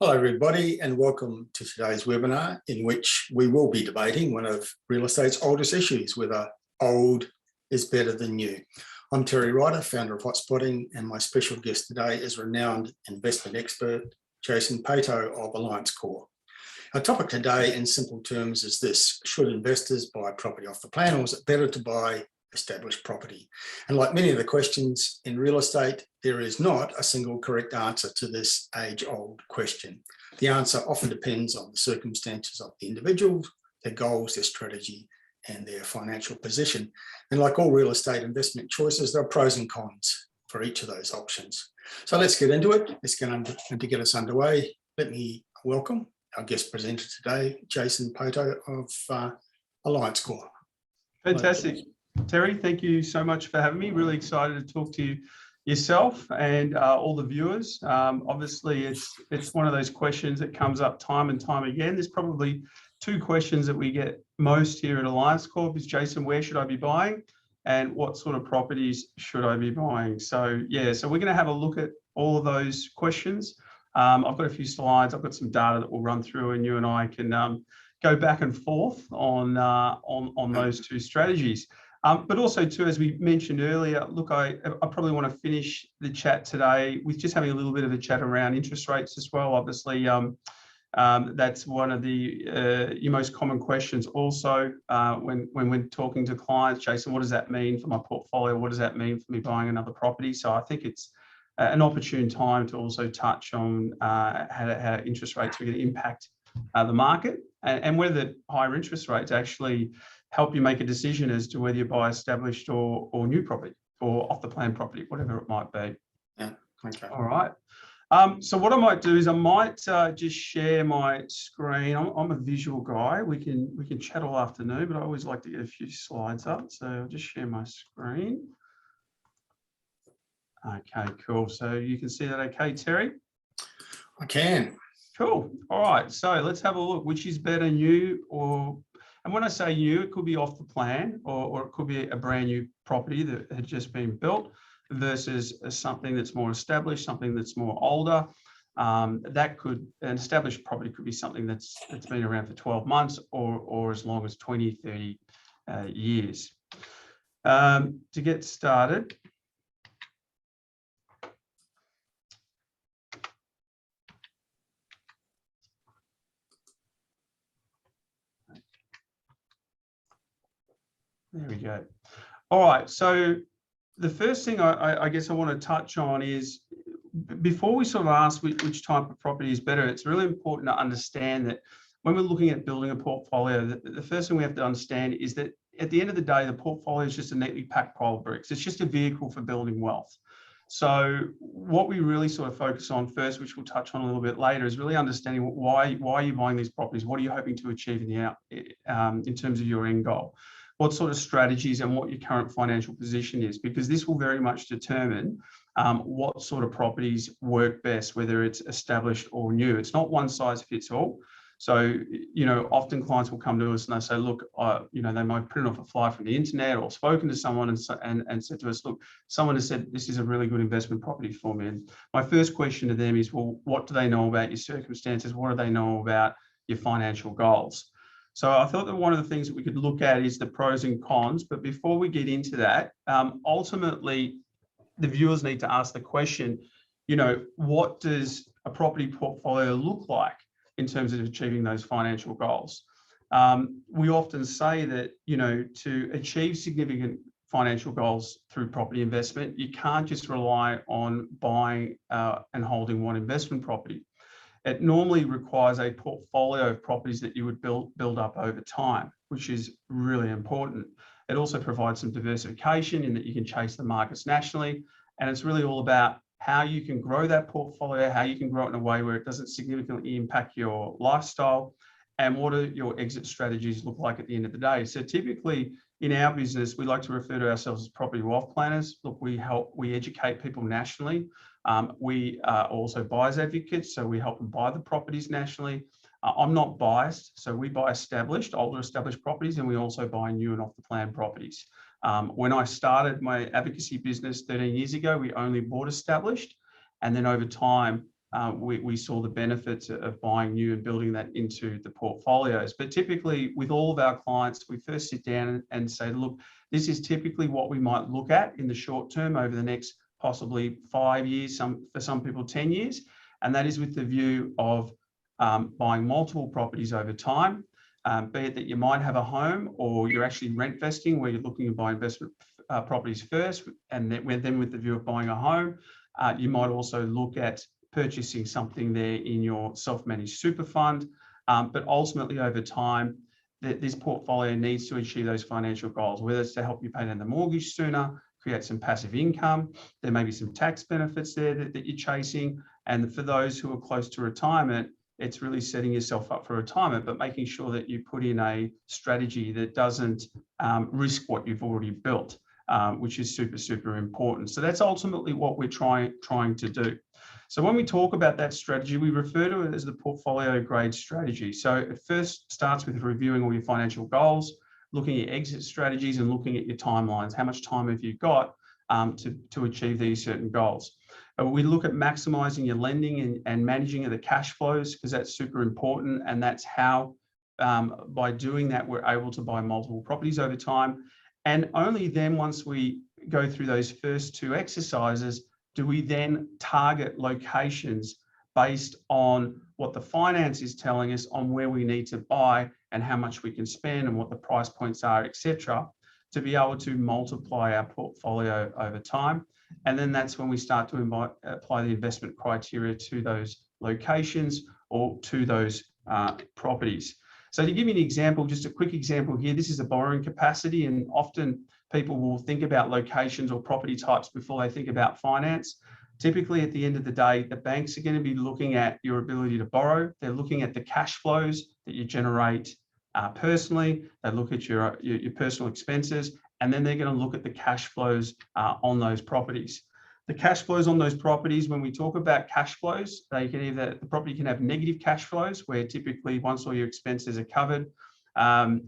Hello everybody and welcome to today's webinar in which we will be debating one of real estate's oldest issues, whether old is better than new. I'm Terry Ryder, founder of Hotspotting, and my special guest today is renowned investment expert Jason Paetow of AllianceCorp. Our topic today in simple terms is this: should investors buy property off the plan, or is it better to buy established property? And like many of the questions in real estate, there is not a single correct answer to this age-old question. The answer often depends on the circumstances of the individual, their goals, their strategy, and their financial position. And like all real estate investment choices, there are pros and cons for each of those options. So let's get into it. And to get us underway, let me welcome our guest presenter today, Jason Paetow of AllianceCorp. Fantastic. Terry, thank you so much for having me. Really excited to talk to you yourself and all the viewers. Obviously, it's one of those questions that comes up time and time again. There's probably two questions that we get most here at AllianceCorp is, Jason, where should I be buying? And what sort of properties should I be buying? So we're going to have a look at all of those questions. I've got a few slides. I've got some data that we'll run through, and you and I can go back and forth on those two strategies. But also too, as we mentioned earlier, look, I probably want to finish the chat today with just having a little bit of a chat around interest rates as well. Obviously, that's one of the your most common questions also when we're talking to clients. Jason, what does that mean for my portfolio? What does that mean for me buying another property? So I think it's an opportune time to also touch on how interest rates are going to impact the market and whether higher interest rates actually help you make a decision as to whether you buy established or new property or off the plan property, whatever it might be. Yeah, okay. All right. So what I might do is I might just share my screen. I'm a visual guy. We can chat all afternoon, but I always like to get a few slides up. So I'll just share my screen. Okay, cool. So you can see that okay, Terry? I can. Cool. All right. So let's have a look. Which is better, new or... And when I say new, it could be off the plan or it could be a brand new property that had just been built versus something that's more established, something that's more older. An established property could be something that's been around for 12 months or as long as 20, 30 years. To get started, there we go. All right, so the first thing I guess I want to touch on is, before we sort of ask which type of property is better, it's really important to understand that when we're looking at building a portfolio, the first thing we have to understand is that at the end of the day, the portfolio is just a neatly packed pile of bricks. It's just a vehicle for building wealth. So what we really sort of focus on first, which we'll touch on a little bit later, is really understanding why are you buying these properties? What are you hoping to achieve in terms of your end goal? What sort of strategies and what your current financial position is, because this will very much determine what sort of properties work best, whether it's established or new. It's not one size fits all. So, often clients will come to us and they say, look, they might print off a flyer from the internet or spoken to someone and said to us, look, someone has said this is a really good investment property for me. And my first question to them is, well, what do they know about your circumstances? What do they know about your financial goals? So I thought that one of the things that we could look at is the pros and cons. But before we get into that, ultimately, the viewers need to ask the question, what does a property portfolio look like in terms of achieving those financial goals? We often say that, to achieve significant financial goals through property investment, you can't just rely on buying and holding one investment property. It normally requires a portfolio of properties that you would build up over time, which is really important. It also provides some diversification in that you can chase the markets nationally. And it's really all about how you can grow that portfolio, how you can grow it in a way where it doesn't significantly impact your lifestyle, and what do your exit strategies look like at the end of the day. So typically in our business, we like to refer to ourselves as property wealth planners. Look, we educate people nationally. We are also buyers advocates, so we help them buy the properties nationally. I'm not biased, so we buy older established properties, and we also buy new and off the plan properties. When I started my advocacy business 13 years ago, we only bought established, and then over time, we saw the benefits of buying new and building that into the portfolios. But typically with all of our clients, we first sit down and say, look, this is typically what we might look at in the short term over the next possibly 5 years, for some people 10 years. And that is with the view of buying multiple properties over time, be it that you might have a home or you're actually rent vesting where you're looking to buy investment properties first, and then with the view of buying a home. You might also look at purchasing something there in your self-managed super fund. But ultimately over time, this portfolio needs to achieve those financial goals, whether it's to help you pay down the mortgage sooner, create some passive income. There may be some tax benefits there that you're chasing. And for those who are close to retirement, it's really setting yourself up for retirement, but making sure that you put in a strategy that doesn't risk what you've already built, which is super, super important. So that's ultimately what we're trying to do. So when we talk about that strategy, we refer to it as the portfolio grade strategy. So it first starts with reviewing all your financial goals, looking at exit strategies and looking at your timelines. How much time have you got to achieve these certain goals? We look at maximizing your lending and managing of the cash flows, because that's super important. And that's how, by doing that, we're able to buy multiple properties over time. And only then, once we go through those first two exercises, do we then target locations based on what the finance is telling us on where we need to buy and how much we can spend and what the price points are, etc., to be able to multiply our portfolio over time. And then that's when we start to apply the investment criteria to those locations or to those properties. So to give you an example, just a quick example here, this is a borrowing capacity, and often people will think about locations or property types before they think about finance. Typically, at the end of the day, the banks are going to be looking at your ability to borrow. They're looking at the cash flows that you generate personally. They look at your personal expenses, and then they're going to look at the cash flows on those properties. The cash flows on those properties, when we talk about cash flows, the property can have negative cash flows, where typically once all your expenses are covered,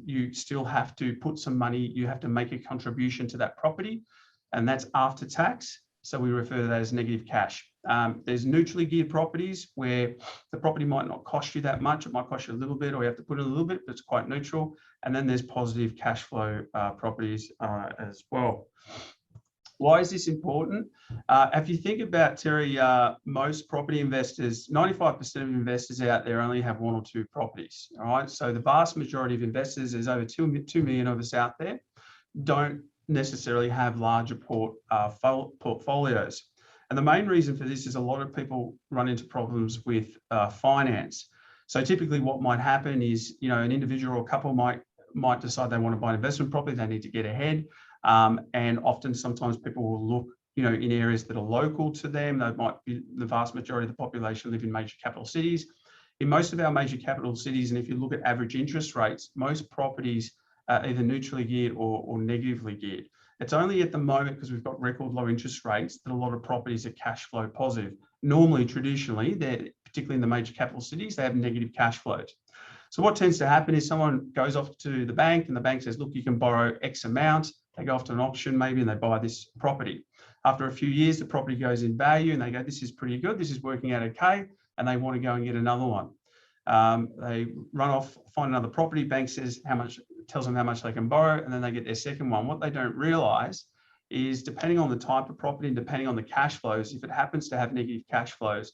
you still have to put some money, you have to make a contribution to that property, and that's after tax. So we refer to that as negative cash. There's neutrally geared properties where the property might not cost you that much. It might cost you a little bit, or you have to put in a little bit, but it's quite neutral. And then there's positive cash flow properties as well. Why is this important? If you think about, Terry, most property investors, 95% of investors out there only have 1 or 2 properties. All right. So the vast majority of investors, there's over 2 million of us out there, don't necessarily have larger portfolios. And the main reason for this is a lot of people run into problems with finance. So typically what might happen is, an individual or couple might decide they want to buy an investment property, they need to get ahead. And often sometimes people will look, in areas that are local to them. They might be, the vast majority of the population live in major capital cities. In most of our major capital cities, and if you look at average interest rates, most properties are either neutrally geared or negatively geared. It's only at the moment, because we've got record low interest rates, that a lot of properties are cash flow positive. Normally, traditionally, particularly in the major capital cities, they have negative cash flows. So what tends to happen is someone goes off to the bank, and the bank says, look, you can borrow X amount. They go off to an auction maybe, and they buy this property. After a few years, the property goes in value, and they go, this is pretty good, this is working out okay, and they want to go and get another one. They run off, find another property, bank says tells them how much they can borrow, and then they get their second one. What they don't realize is, depending on the type of property and depending on the cash flows, if it happens to have negative cash flows,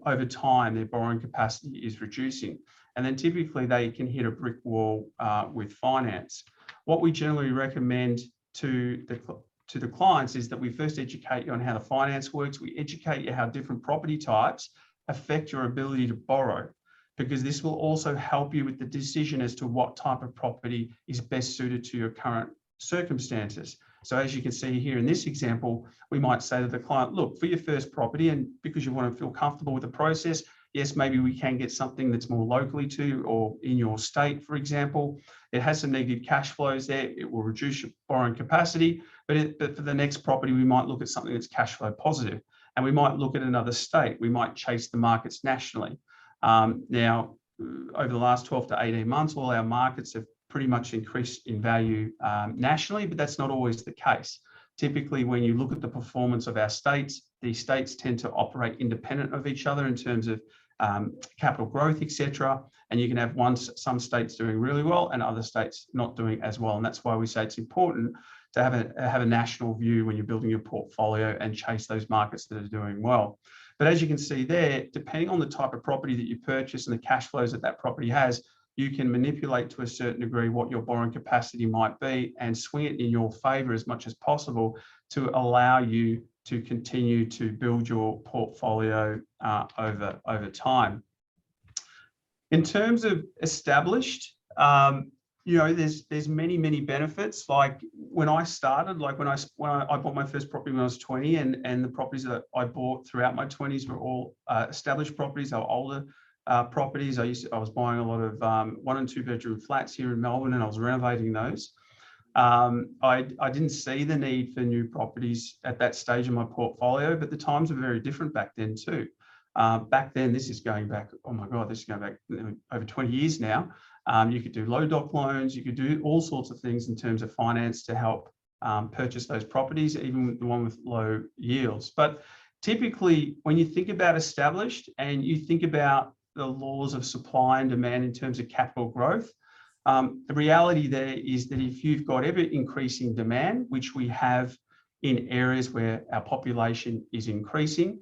over time, their borrowing capacity is reducing. And then typically they can hit a brick wall with finance. What we generally recommend to the clients is that we first educate you on how the finance works. We educate you how different property types affect your ability to borrow, because this will also help you with the decision as to what type of property is best suited to your current circumstances. So as you can see here in this example, we might say to the client, look, for your first property, and because you want to feel comfortable with the process, yes, maybe we can get something that's more locally to you or in your state, for example. It has some negative cash flows there. It will reduce your borrowing capacity, but for the next property, we might look at something that's cash flow positive, and we might look at another state. We might chase the markets nationally. Now, over the last 12 to 18 months, all our markets have pretty much increased in value nationally, but that's not always the case. typically when you look at the performance of our states, the states tend to operate independent of each other in terms of capital growth, etc. And you can have some states doing really well and other states not doing as well. And that's why we say it's important to have a national view when you're building your portfolio and chase those markets that are doing well. But as you can see there, depending on the type of property that you purchase and the cash flows that that property has, you can manipulate to a certain degree what your borrowing capacity might be and swing it in your favor as much as possible to allow you to continue to build your portfolio over time. In terms of established, you know, there's many benefits. Like when I started, like when I bought my first property when I was 20, and the properties that I bought throughout my 20s were all established properties. They were older properties. I was buying a lot of 1 and 2 bedroom flats here in Melbourne, and I was renovating those. I didn't see the need for new properties at that stage in my portfolio, but the times were very different back then too. Back then, this is going back, oh my God, this is going back over 20 years now. You could do low doc loans, you could do all sorts of things in terms of finance to help purchase those properties, even the one with low yields. But typically, when you think about established and you think about the laws of supply and demand in terms of capital growth, the reality there is that if you've got ever increasing demand, which we have in areas where our population is increasing,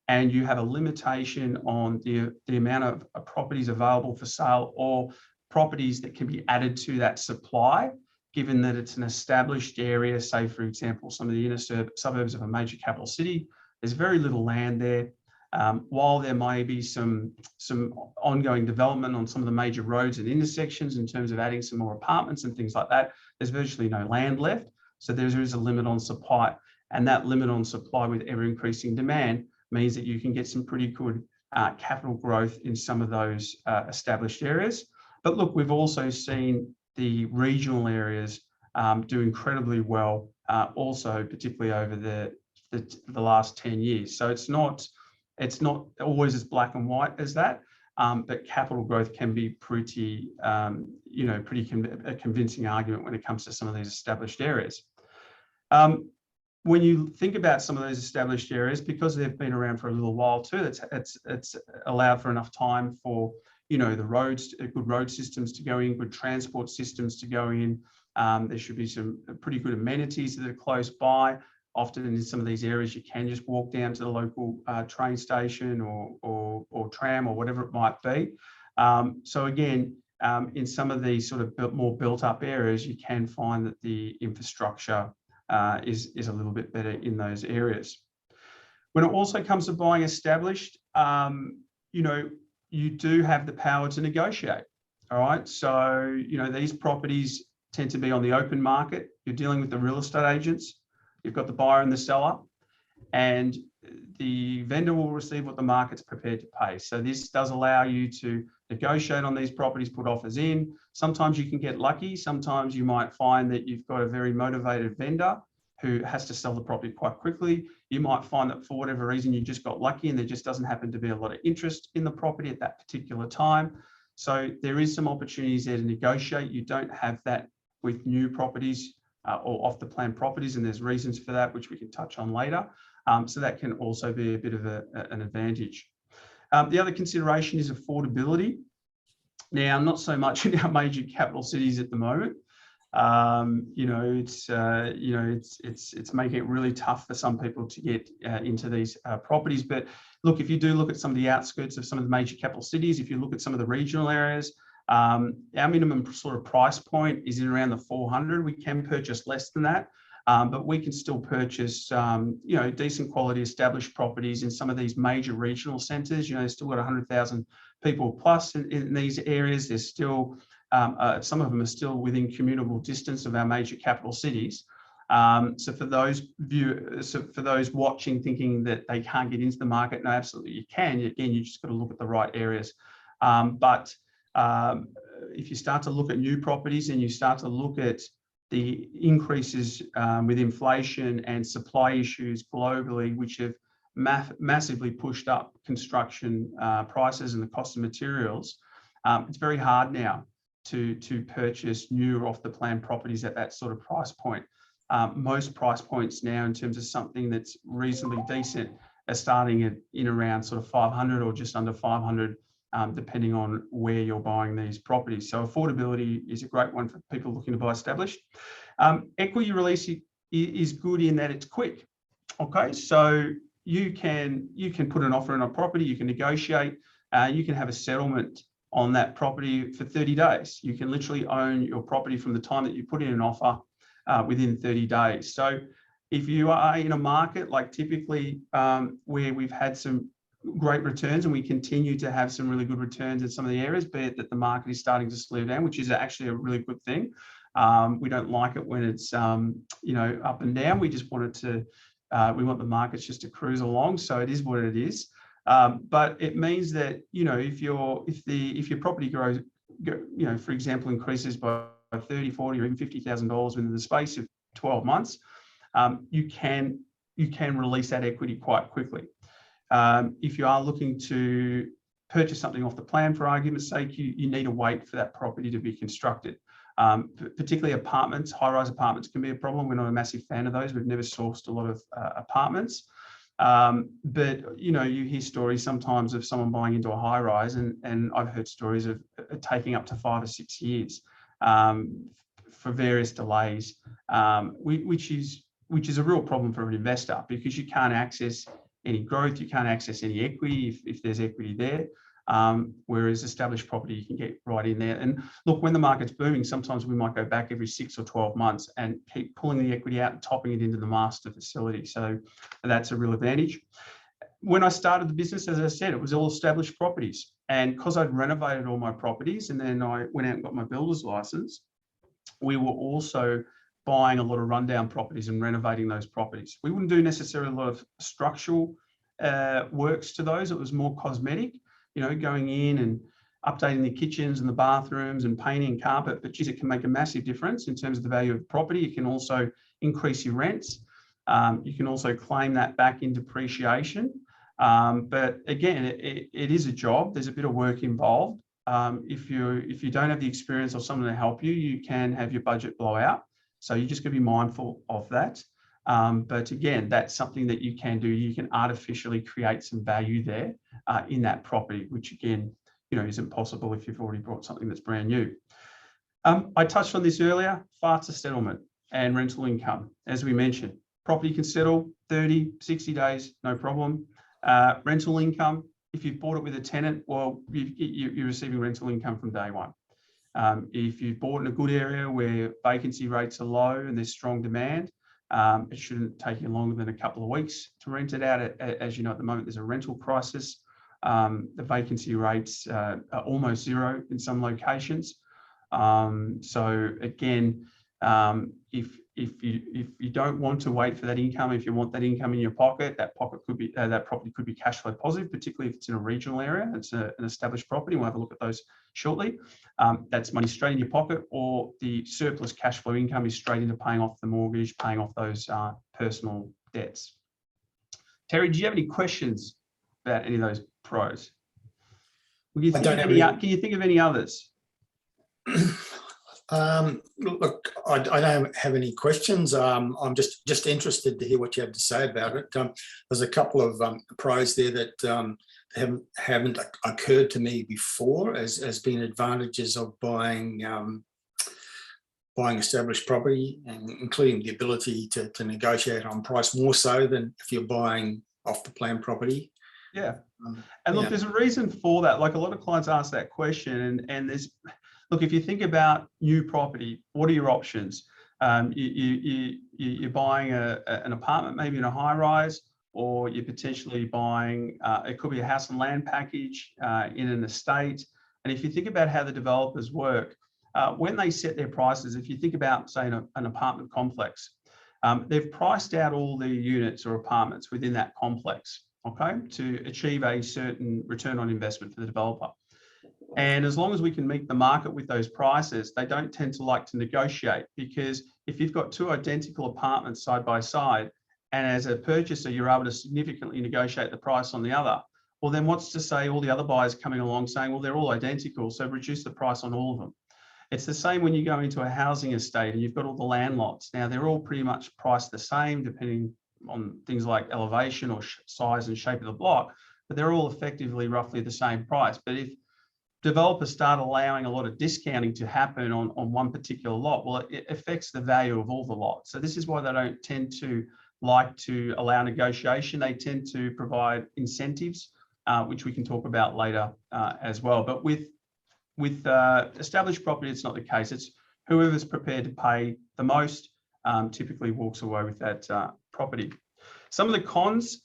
and you have a limitation on the amount of properties available for sale or properties that can be added to that supply, given that it's an established area, say, for example, some of the inner suburbs of a major capital city, there's very little land there. While there may be some ongoing development on some of the major roads and intersections in terms of adding some more apartments and things like that, there's virtually no land left. So there is a limit on supply, and that limit on supply with ever increasing demand means that you can get some pretty good capital growth in some of those established areas. But look, we've also seen the regional areas do incredibly well, also particularly over the last 10 years. So it's not always as black and white as that, but capital growth can be pretty, a convincing argument when it comes to some of these established areas. When you think about some of those established areas, because they've been around for a little while too, it's allowed for enough time for, you know, the roads, good road systems to go in, good transport systems to go in. There should be some pretty good amenities that are close by. Often in some of these areas, you can just walk down to the local train station or tram or whatever it might be. So again, in some of these sort of more built up areas, you can find that the infrastructure is a little bit better in those areas. When it also comes to buying established, you know, you do have the power to negotiate. All right. So, you know, these properties tend to be on the open market. You're dealing with the real estate agents. You've got the buyer and the seller, and the vendor will receive what the market's prepared to pay. So this does allow you to negotiate on these properties, put offers in. Sometimes you can get lucky. Sometimes you might find that you've got a very motivated vendor who has to sell the property quite quickly. You might find that for whatever reason, you just got lucky and there just doesn't happen to be a lot of interest in the property at that particular time. So there is some opportunities there to negotiate. You don't have that with new properties or off the plan properties, and there's reasons for that, which we can touch on later. So that can also be a bit of an advantage. The other consideration is affordability. Now, not so much in our major capital cities at the moment. You know, it's making it really tough for some people to get into these properties. But look, if you do look at some of the outskirts of some of the major capital cities, if you look at some of the regional areas, our minimum sort of price point is in around the 400. We can purchase less than that, but we can still purchase, you know, decent quality established properties in some of these major regional centres. You know, they've still got 100,000 people plus in these areas. There's still some of them are still within commutable distance of our major capital cities. So for those watching, thinking that they can't get into the market, no, absolutely you can. Again, you just got to look at the right areas. But if you start to look at new properties and you start to look at the increases with inflation and supply issues globally, which have massively pushed up construction prices and the cost of materials, it's very hard now to purchase new or off the plan properties at that sort of price point. most price points now in terms of something that's reasonably decent are starting at in around sort of 500 or just under 500, depending on where you're buying these properties. So affordability is a great one for people looking to buy established. Equity release is good in that it's quick. Okay, so you can put an offer in a property, you can negotiate, you can have a settlement on that property for 30 days. You can literally own your property from the time that you put in an offer within 30 days. So if you are in a market like typically where we've had some great returns and we continue to have some really good returns in some of the areas, be it that the market is starting to slow down, which is actually a really good thing. We don't like it when it's up and down. We just want it to we want the markets just to cruise along. So it is what it is. But it means that if your property grows, for example, increases by 30, 40, or even $50,000 within the space of 12 months, you can release that equity quite quickly. If you are looking to purchase something off the plan, for argument's sake, you need to wait for that property to be constructed. Particularly apartments, high-rise apartments can be a problem. We're not a massive fan of those. We've never sourced a lot of apartments. But you hear stories sometimes of someone buying into a high-rise, and I've heard stories of taking up to 5 or 6 years for various delays, which is a real problem for an investor, because you can't access any growth, you can't access any equity if there's equity there. Whereas established property, you can get right in there. And look, when the market's booming, sometimes we might go back every 6 or 12 months and keep pulling the equity out and topping it into the master facility. So that's a real advantage. When I started the business, as I said, it was all established properties. And because I'd renovated all my properties and then I went out and got my builder's license, we were also buying a lot of rundown properties and renovating those properties. We wouldn't do necessarily a lot of structural works to those. It was more cosmetic, going in and updating the kitchens and the bathrooms and painting carpet. But geez, it can make a massive difference in terms of the value of the property. It can also increase your rents. You can also claim that back in depreciation. But again, it is a job. There's a bit of work involved. If you don't have the experience or someone to help you, you can have your budget blow out. So you just got to be mindful of that. But again, that's something that you can do. You can artificially create some value there in that property, which again, isn't possible if you've already bought something that's brand new. I touched on this earlier, faster settlement and rental income. As we mentioned, property can settle 30, 60 days, no problem. Rental income, if you've bought it with a tenant, well, you're receiving rental income from day one. If you've bought in a good area where vacancy rates are low and there's strong demand, it shouldn't take you longer than a couple of weeks to rent it out. As you know, at the moment, there's a rental crisis. The vacancy rates are almost zero in some locations. So again, if you don't want to wait for that income, if you want that income in your pocket, that property could be cash flow positive, particularly if it's in a regional area. It's an established property. We'll have a look at those shortly. That's money straight in your pocket, or the surplus cash flow income is straight into paying off the mortgage, paying off those personal debts. Terry, do you have any questions about any of those pros? Can you think of any others? Look, I don't have any questions. I'm just interested to hear what you have to say about it. There's a couple of pros there that haven't occurred to me before as being advantages of buying established property, including the ability to negotiate on price more so than if you're buying off the plan property. Yeah, and look, there's a reason for that. Like, a lot of clients ask that question, and there's. Look, if you think about new property, what are your options? You're buying an apartment, maybe in a high rise, or you're potentially buying, it could be a house and land package in an estate. And if you think about how the developers work, when they set their prices, if you think about, say, an apartment complex, they've priced out all the units or apartments within that complex, okay, to achieve a certain return on investment for the developer. And as long as we can meet the market with those prices, they don't tend to like to negotiate, because if you've got two identical apartments side by side, and as a purchaser, you're able to significantly negotiate the price on the other, well, then what's to say all the other buyers coming along saying, well, they're all identical, so reduce the price on all of them. It's the same when you go into a housing estate and you've got all the land lots. Now, they're all pretty much priced the same, depending on things like elevation or size and shape of the block, but they're all effectively roughly the same price. But if developers start allowing a lot of discounting to happen on one particular lot, well, it affects the value of all the lots. So this is why they don't tend to like to allow negotiation. They tend to provide incentives, which we can talk about later as well. But with established property, it's not the case. It's whoever's prepared to pay the most typically walks away with that property. Some of the cons,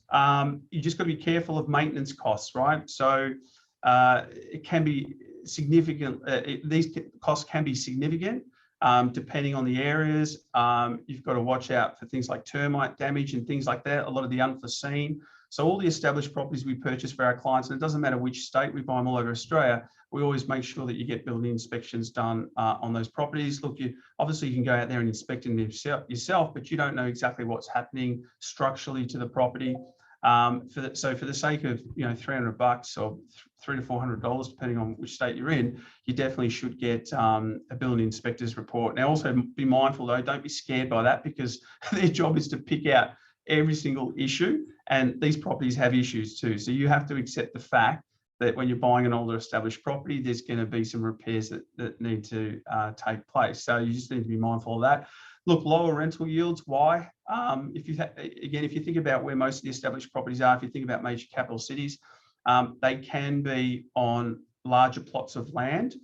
you just got to be careful of maintenance costs, right? So it can be significant. These costs can be significant depending on the areas. You've got to watch out for things like termite damage and things like that, a lot of the unforeseen. So all the established properties we purchase for our clients, and it doesn't matter which state, we buy them all over Australia, we always make sure that you get building inspections done on those properties. Look, obviously you can go out there and inspect them yourself, but you don't know exactly what's happening structurally to the property. So for the sake of $300 or $300 to $400, depending on which state you're in, you definitely should get a building inspector's report. Now, also be mindful though, don't be scared by that, because their job is to pick out every single issue, and these properties have issues too. So you have to accept the fact that when you're buying an older established property, there's going to be some repairs that need to take place. So you just need to be mindful of that. Look, lower rental yields. Why? If you think about where most of the established properties are, if you think about major capital cities, they can be on larger plots of land,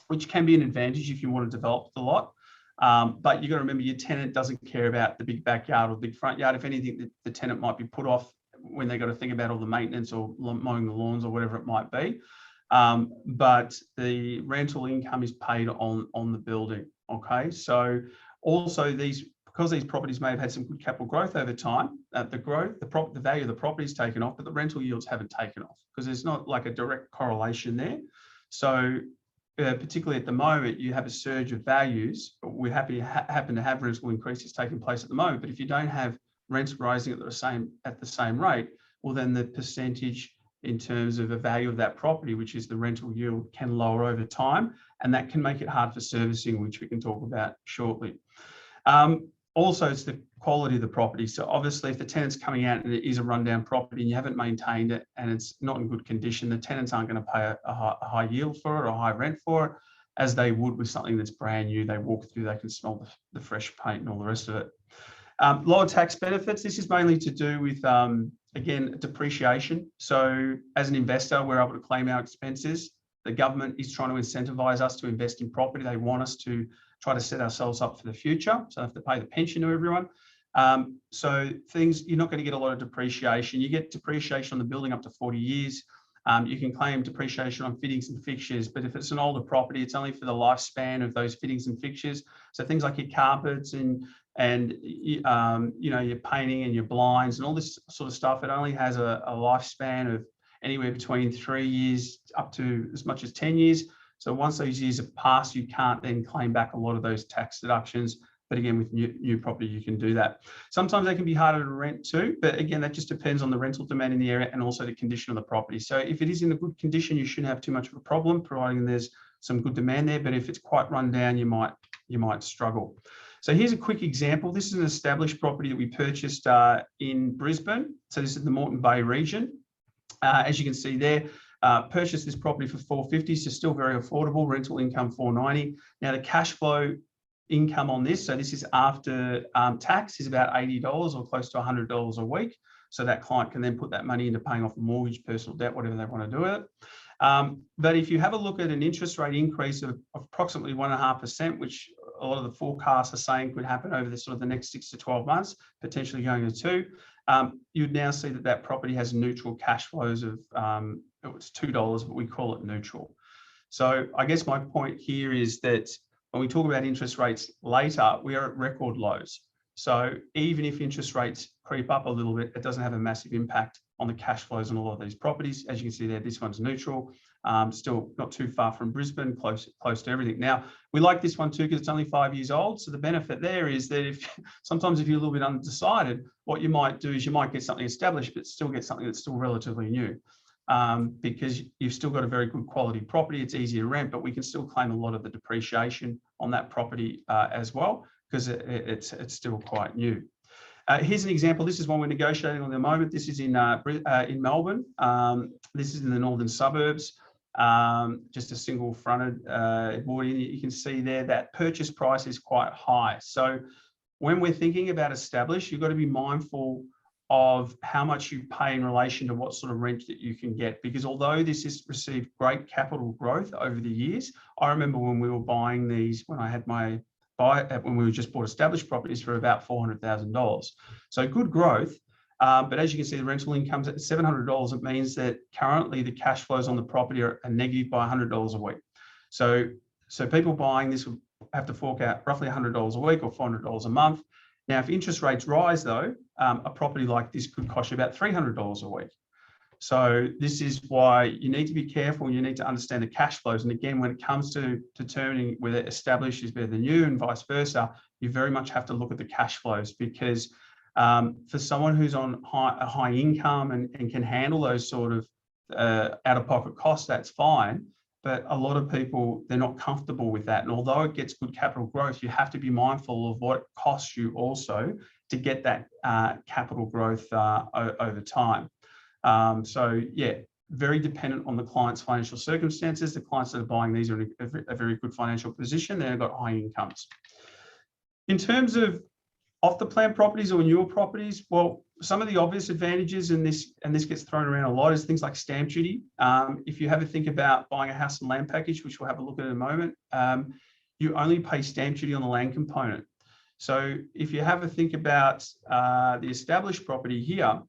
which can be an advantage if you want to develop the lot. But you've got to remember, your tenant doesn't care about the big backyard or big front yard. If anything, the tenant might be put off when they've got to think about all the maintenance or mowing the lawns or whatever it might be. But the rental income is paid on the building. Okay, so also because these properties may have had some good capital growth over time, the value of the property is taken off, but the rental yields haven't taken off because there's not like a direct correlation there. So particularly at the moment, you have a surge of values. We happen to have rental increases taking place at the moment, but if you don't have rents rising at the same rate, well, then the percentage in terms of the value of that property, which is the rental yield, can lower over time, and that can make it hard for servicing, which we can talk about shortly. Also, it's the quality of the property. So obviously, if the tenant's coming out and it is a rundown property and you haven't maintained it and it's not in good condition, the tenants aren't going to pay a high yield for it or a high rent for it, as they would with something that's brand new. They walk through, they can smell the fresh paint and all the rest of it. Lower tax benefits. This is mainly to do with, again, depreciation. So as an investor, we're able to claim our expenses. The government is trying to incentivize us to invest in property. They want us to try to set ourselves up for the future. So they have to pay the pension to everyone. So you're not going to get a lot of depreciation. You get depreciation on the building up to 40 years. You can claim depreciation on fittings and fixtures, but if it's an older property, it's only for the lifespan of those fittings and fixtures. So things like your carpets and your painting and your blinds and all this sort of stuff, it only has a lifespan of anywhere between 3 years up to as much as 10 years. So once those years have passed, you can't then claim back a lot of those tax deductions. But again, with new property, you can do that. Sometimes they can be harder to rent too, but again, that just depends on the rental demand in the area and also the condition of the property. So if it is in a good condition, you shouldn't have too much of a problem, providing there's some good demand there. But if it's quite run down, you might struggle. So here's a quick example. This is an established property that we purchased in Brisbane. So this is the Moreton Bay region. As you can see there, purchased this property for $450, so still very affordable. Rental income $490. Now the cash flow income on this, so this is after tax, is about $80 or close to $100 a week. So that client can then put that money into paying off a mortgage, personal debt, whatever they want to do with it. But if you have a look at an interest rate increase of approximately 1.5%, which a lot of the forecasts are saying could happen over the next 6 to 12 months, potentially going to 2, you'd now see that property has neutral cash flows of it's $2, but we call it neutral. So I guess my point here is that when we talk about interest rates later, we are at record lows. So even if interest rates creep up a little bit, it doesn't have a massive impact on the cash flows on a lot of these properties. As you can see there, this one's neutral. Still not too far from Brisbane, close to everything. Now, we like this one too because it's only 5 years old. So the benefit there is that sometimes if you're a little bit undecided, what you might do is you might get something established, but still get something that's still relatively new. because you've still got a very good quality property. It's easy to rent, but we can still claim a lot of the depreciation on that property as well, because it's still quite new. Here's an example. This is one we're negotiating on at the moment. This is in Melbourne. This is in the northern suburbs. Just a single fronted board. You can see there that purchase price is quite high. So when we're thinking about established, you've got to be mindful of how much you pay in relation to what sort of rent that you can get. Because although this has received great capital growth over the years, I remember when we were buying these, when I had my when we just bought established properties for about $400,000. So good growth. But as you can see, the rental income's at $700. It means that currently the cash flows on the property are negative by $100 a week. So people buying this will have to fork out roughly $100 a week or $400 a month. Now, if interest rates rise, though, a property like this could cost you about $300 a week. So this is why you need to be careful. You need to understand the cash flows. And again, when it comes to determining whether established is better than new and vice versa, you very much have to look at the cash flows, because for someone who's on a high income and can handle those sort of out-of-pocket costs, that's fine. But a lot of people, they're not comfortable with that. And although it gets good capital growth, you have to be mindful of what it costs you also to get that capital growth over time. So yeah, very dependent on the client's financial circumstances. The clients that are buying these are in a very good financial position. They've got high incomes. In terms of off-the-plan properties or newer properties, well, some of the obvious advantages, and this gets thrown around a lot, is things like stamp duty. If you have a think about buying a house and land package, which we'll have a look at in a moment, you only pay stamp duty on the land component. So if you have a think about the established property here,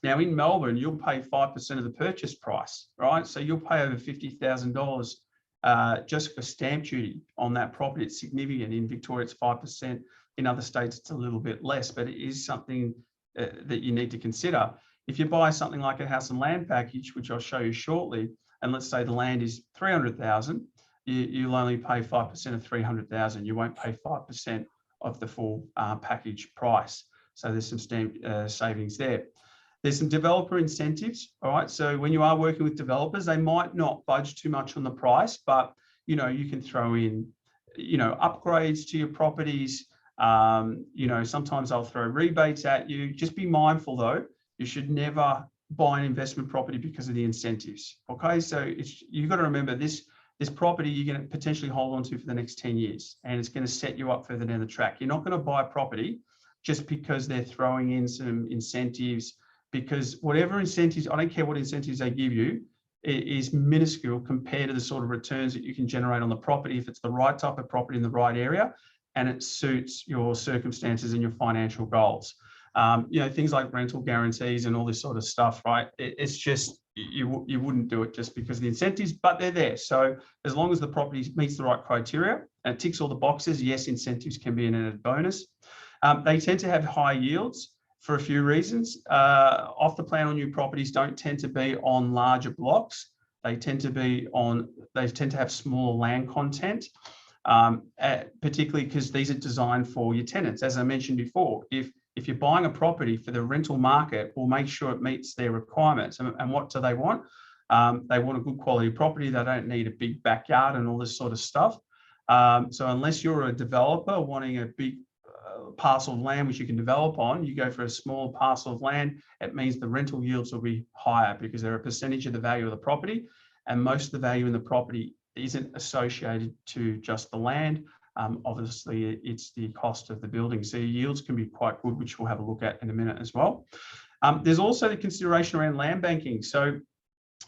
now in Melbourne, you'll pay 5% of the purchase price, right? So you'll pay over $50,000 just for stamp duty on that property. It's significant. In Victoria, it's 5%. In other states, it's a little bit less, but it is something that you need to consider. If you buy something like a house and land package, which I'll show you shortly, and let's say the land is $300,000, you'll only pay 5% of $300,000. You won't pay 5% of the full package price. So there's some savings there. There's some developer incentives. All right. So when you are working with developers, they might not budge too much on the price, but you can throw in, upgrades to your properties. Sometimes I'll throw rebates at you. Just be mindful though, you should never buy an investment property because of the incentives. Okay. So you've got to remember this property you're going to potentially hold on to for the next 10 years, and it's going to set you up further down the track. You're not going to buy a property just because they're throwing in some incentives, because whatever incentives, I don't care what incentives they give you, it is minuscule compared to the sort of returns that you can generate on the property if it's the right type of property in the right area and it suits your circumstances and your financial goals. Things like rental guarantees and all this sort of stuff, right? It's just, you wouldn't do it just because of the incentives, but they're there. So as long as the property meets the right criteria and ticks all the boxes, yes, incentives can be an added bonus. They tend to have high yields for a few reasons. Off the plan on new properties don't tend to be on larger blocks. They tend to have smaller land content, particularly because these are designed for your tenants. As I mentioned before, if you're buying a property for the rental market, we'll make sure it meets their requirements. And what do they want? They want a good quality property. They don't need a big backyard and all this sort of stuff. So unless you're a developer wanting a big parcel of land which you can develop on, you go for a small parcel of land, it means the rental yields will be higher because they're a percentage of the value of the property, and most of the value in the property isn't associated to just the land. Obviously, it's the cost of the building. So your yields can be quite good, which we'll have a look at in a minute as well. There's also the consideration around land banking. So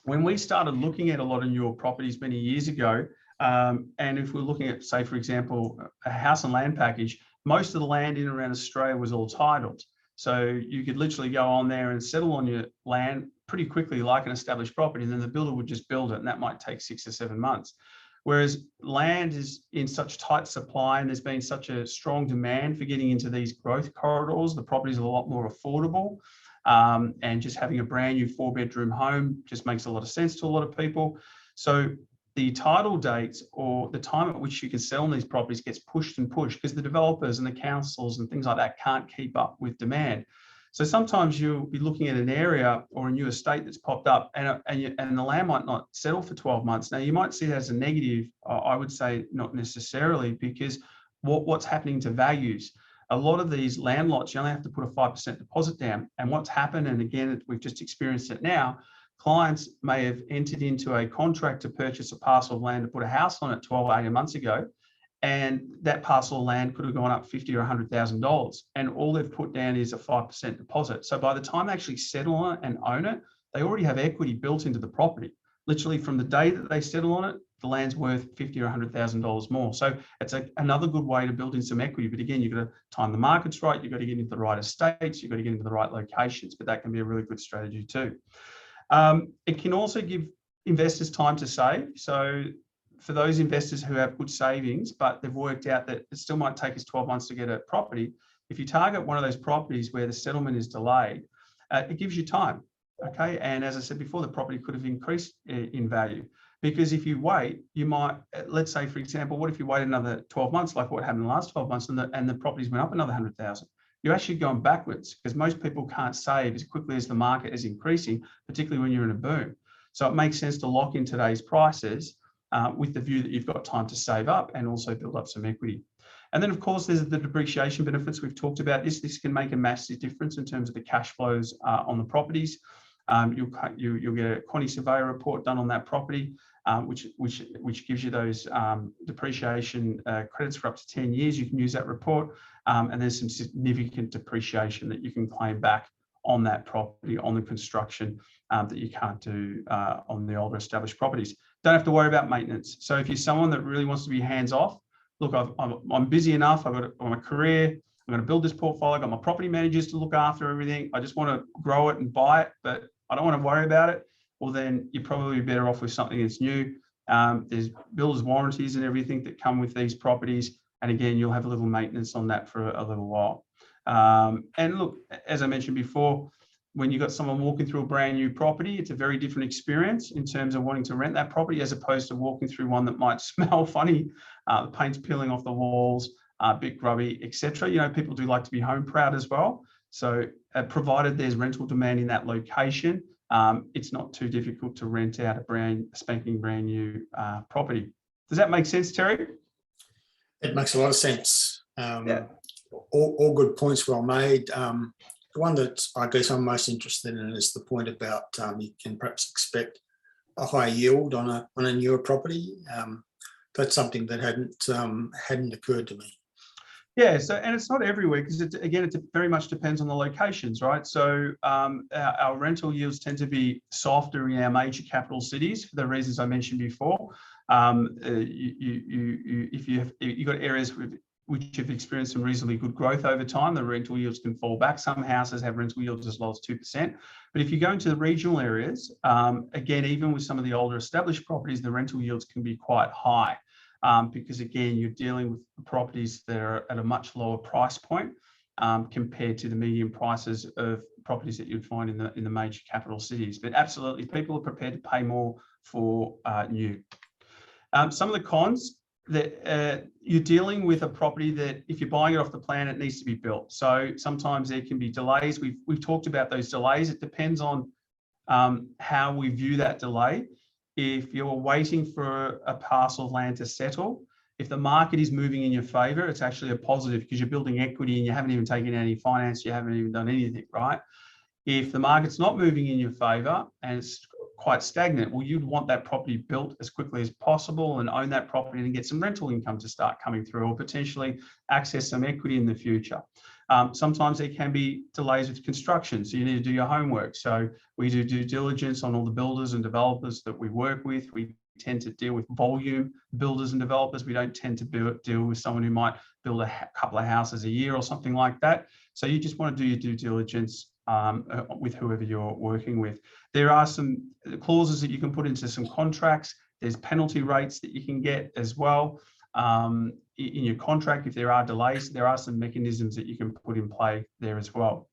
when we started looking at a lot of newer properties many years ago, and if we're looking at, say, for example, a house and land package, most of the land in and around Australia was all titled. So you could literally go on there and settle on your land pretty quickly like an established property, and then the builder would just build it, and that might take 6 or 7 months. Whereas land is in such tight supply, and there's been such a strong demand for getting into these growth corridors, the properties are a lot more affordable, and just having a brand new 4-bedroom home just makes a lot of sense to a lot of people. So the title dates or the time at which you can sell on these properties gets pushed and pushed because the developers and the councils and things like that can't keep up with demand. So sometimes you'll be looking at an area or a new estate that's popped up, and the land might not settle for 12 months. Now, you might see that as a negative. I would say not necessarily, because what's happening to values. A lot of these land lots, you only have to put a 5% deposit down. And what's happened, and again, we've just experienced it now, clients may have entered into a contract to purchase a parcel of land to put a house on it 12 or 18 months ago, and that parcel of land could have gone up $50,000 or $100,000, and all they've put down is a 5% deposit. So by the time they actually settle on it and own it, they already have equity built into the property. Literally from the day that they settle on it, the land's worth $50,000 or $100,000 more. So it's another good way to build in some equity. But again, you've got to time the markets right. You've got to get into the right estates. You've got to get into the right locations. But that can be a really good strategy too. It can also give investors time to save. So for those investors who have good savings, but they've worked out that it still might take us 12 months to get a property, if you target one of those properties where the settlement is delayed, it gives you time. Okay. And as I said before, the property could have increased in value, because if you wait, you might, let's say, for example, what if you wait another 12 months, like what happened in the last 12 months, and the properties went up another 100,000? You're actually going backwards, because most people can't save as quickly as the market is increasing, particularly when you're in a boom. So it makes sense to lock in today's prices with the view that you've got time to save up and also build up some equity. And then, of course, there's the depreciation benefits. We've talked about this. This can make a massive difference in terms of the cash flows on the properties. You'll get a quantity surveyor report done on that property, which gives you those depreciation credits for up to 10 years. You can use that report, and there's some significant depreciation that you can claim back on that property, on the construction, that you can't do on the older established properties. Don't have to worry about maintenance. So if you're someone that really wants to be hands off, look, I'm busy enough. I've got my career. I'm going to build this portfolio. I've got my property managers to look after everything. I just want to grow it and buy it, but I don't want to worry about it. Well, then you're probably better off with something that's new. There's builder's warranties and everything that come with these properties. And again, you'll have a little maintenance on that for a little while. And look, as I mentioned before, when you've got someone walking through a brand new property, it's a very different experience in terms of wanting to rent that property, as opposed to walking through one that might smell funny, the paint's peeling off the walls, a bit grubby, etc. You know, people do like to be home proud as well. So provided there's rental demand in that location, it's not too difficult to rent out a spanking brand new property. Does that make sense, Terry? It makes a lot of sense. Yeah. All good points, well made. The one that I guess I'm most interested in is the point about you can perhaps expect a high yield on a newer property. That's something that hadn't occurred to me. Yeah, so, and it's not everywhere, because it very much depends on the locations, right? So our rental yields tend to be softer in our major capital cities for the reasons I mentioned before. If you've got areas which have experienced some reasonably good growth over time, the rental yields can fall back. Some houses have rental yields as low as 2%. But if you go into the regional areas, again, even with some of the older established properties, the rental yields can be quite high. Because again, you're dealing with properties that are at a much lower price point compared to the median prices of properties that you'd find in the major capital cities. But absolutely, people are prepared to pay more for new. Some of the cons, that you're dealing with a property that if you're buying it off the plan, it needs to be built. So sometimes there can be delays. We've talked about those delays. It depends on how we view that delay. If you're waiting for a parcel of land to settle, if the market is moving in your favor, it's actually a positive, because you're building equity and you haven't even taken any finance, you haven't even done anything, right? If the market's not moving in your favor and it's quite stagnant, well, you'd want that property built as quickly as possible and own that property and get some rental income to start coming through, or potentially access some equity in the future. Sometimes there can be delays with construction, so you need to do your homework. So we do due diligence on all the builders and developers that we work with. We tend to deal with volume builders and developers. We don't tend to deal with someone who might build a couple of houses a year or something like that. So you just want to do your due diligence with whoever you're working with. There are some clauses that you can put into some contracts. There's penalty rates that you can get as well. In your contract, if there are delays, there are some mechanisms that you can put in play there as well.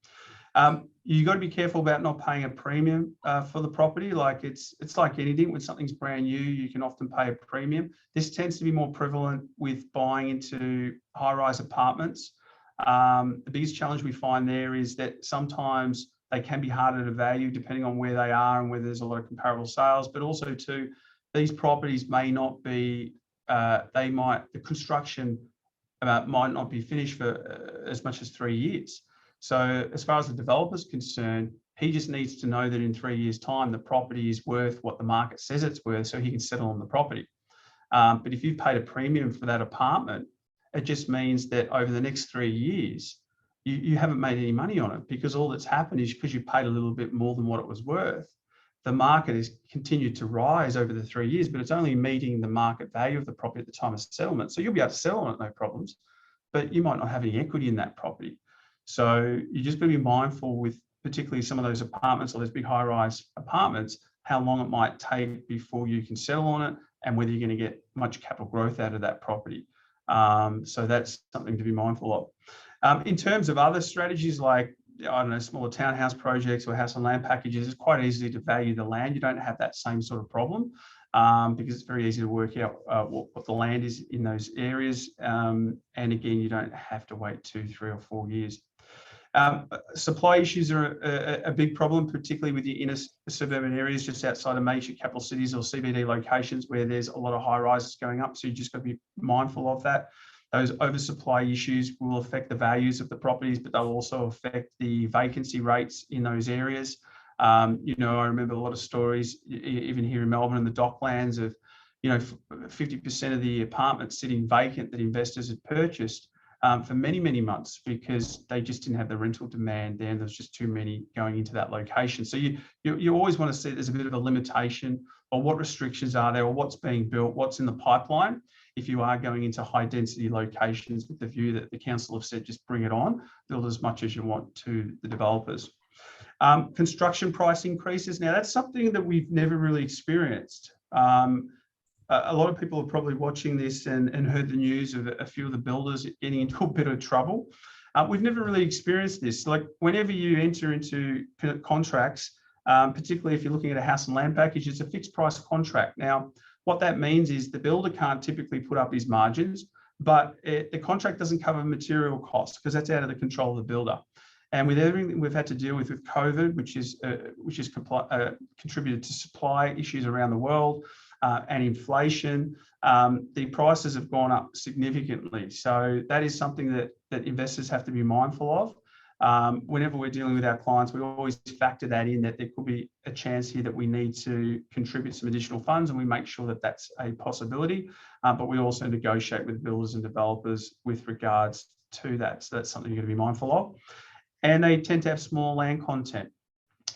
You've got to be careful about not paying a premium for the property. Like it's like anything, when something's brand new, you can often pay a premium. This tends to be more prevalent with buying into high-rise apartments. The biggest challenge we find there is that sometimes they can be harder to value depending on where they are and whether there's a lot of comparable sales, but also too, these properties may not be, the construction might not be finished for as much as 3 years. So as far as the developer's concerned, he just needs to know that in 3 years' time, the property is worth what the market says it's worth, so he can settle on the property. But if you've paid a premium for that apartment, it just means that over the next 3 years, you haven't made any money on it, because all that's happened is because you paid a little bit more than what it was worth. The market has continued to rise over the 3 years, but it's only meeting the market value of the property at the time of settlement. So you'll be able to sell on it, no problems, but you might not have any equity in that property. So you just got to be mindful with particularly some of those apartments or those big high-rise apartments, how long it might take before you can settle on it and whether you're going to get much capital growth out of that property. So that's something to be mindful of. In terms of other strategies like, I don't know, smaller townhouse projects or house and land packages, it's quite easy to value the land. You don't have that same sort of problem because it's very easy to work out what the land is in those areas. And again, you don't have to wait 2, 3 or 4 years. Supply issues are a big problem, particularly with the inner suburban areas just outside of major capital cities or CBD locations where there's a lot of high rises going up. So you just got to be mindful of that. Those oversupply issues will affect the values of the properties, but they'll also affect the vacancy rates in those areas. I remember a lot of stories, even here in Melbourne and the Docklands, of 50% of the apartments sitting vacant that investors had purchased for many, many months because they just didn't have the rental demand there, and there's just too many going into that location. So you always want to see there's a bit of a limitation or what restrictions are there or what's being built, what's in the pipeline. If you are going into high density locations with the view that the council have said, just bring it on, build as much as you want to the developers. Construction price increases. Now that's something that we've never really experienced. A lot of people are probably watching this and heard the news of a few of the builders getting into a bit of trouble. We've never really experienced this. Like whenever you enter into contracts, particularly if you're looking at a house and land package, it's a fixed price contract. Now, what that means is the builder can't typically put up his margins, but the contract doesn't cover material costs because that's out of the control of the builder. And with everything we've had to deal with COVID, which has contributed to supply issues around the world and inflation, the prices have gone up significantly. So that is something that investors have to be mindful of. Whenever we're dealing with our clients, we always factor that in, that there could be a chance here that we need to contribute some additional funds, and we make sure that that's a possibility. But we also negotiate with builders and developers with regards to that. So that's something you're going to be mindful of. And they tend to have small land content.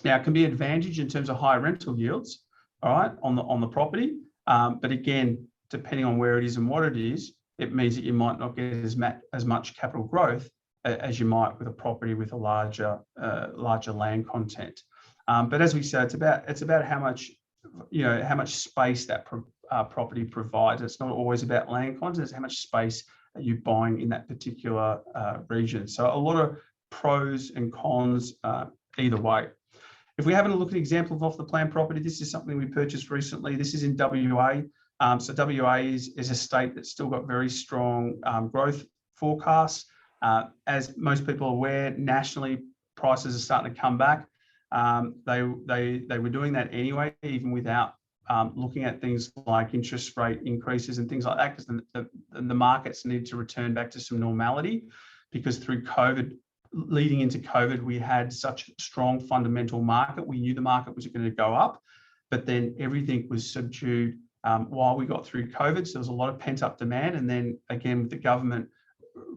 Now, it can be an advantage in terms of higher rental yields, all right, on the property. But again, depending on where it is and what it is, it means that you might not get as much capital growth as you might with a property with a larger land content. But as we said, it's about how much space that property provides. It's not always about land content; it's how much space are you buying in that particular region. So a lot of pros and cons either way. If we have a look at an example of off the plan property, this is something we purchased recently. This is in WA. So WA is a state that's still got very strong growth forecasts. As most people are aware, nationally prices are starting to come back. They were doing that anyway, even without looking at things like interest rate increases and things like that, because the markets need to return back to some normality, because through COVID, leading into COVID, we had such a strong fundamental market. We knew the market was going to go up, but then everything was subdued while we got through COVID. So there was a lot of pent up demand. And then again, with the government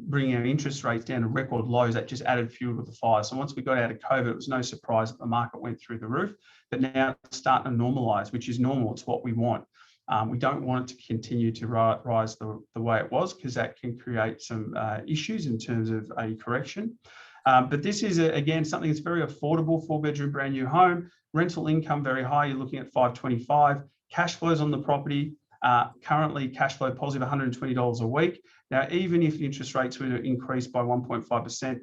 bringing our interest rates down to record lows, that just added fuel to the fire. So once we got out of COVID, it was no surprise that the market went through the roof, but now it's starting to normalize, which is normal. It's what we want. We don't want it to continue to rise the way it was, because that can create some issues in terms of a correction. But this is, again, something that's very affordable, 4-bedroom brand new home, rental income very high. You're looking at $525. Cash flows on the property, currently cash flow positive, $120 a week. Now, even if interest rates were to increase by 1.5%,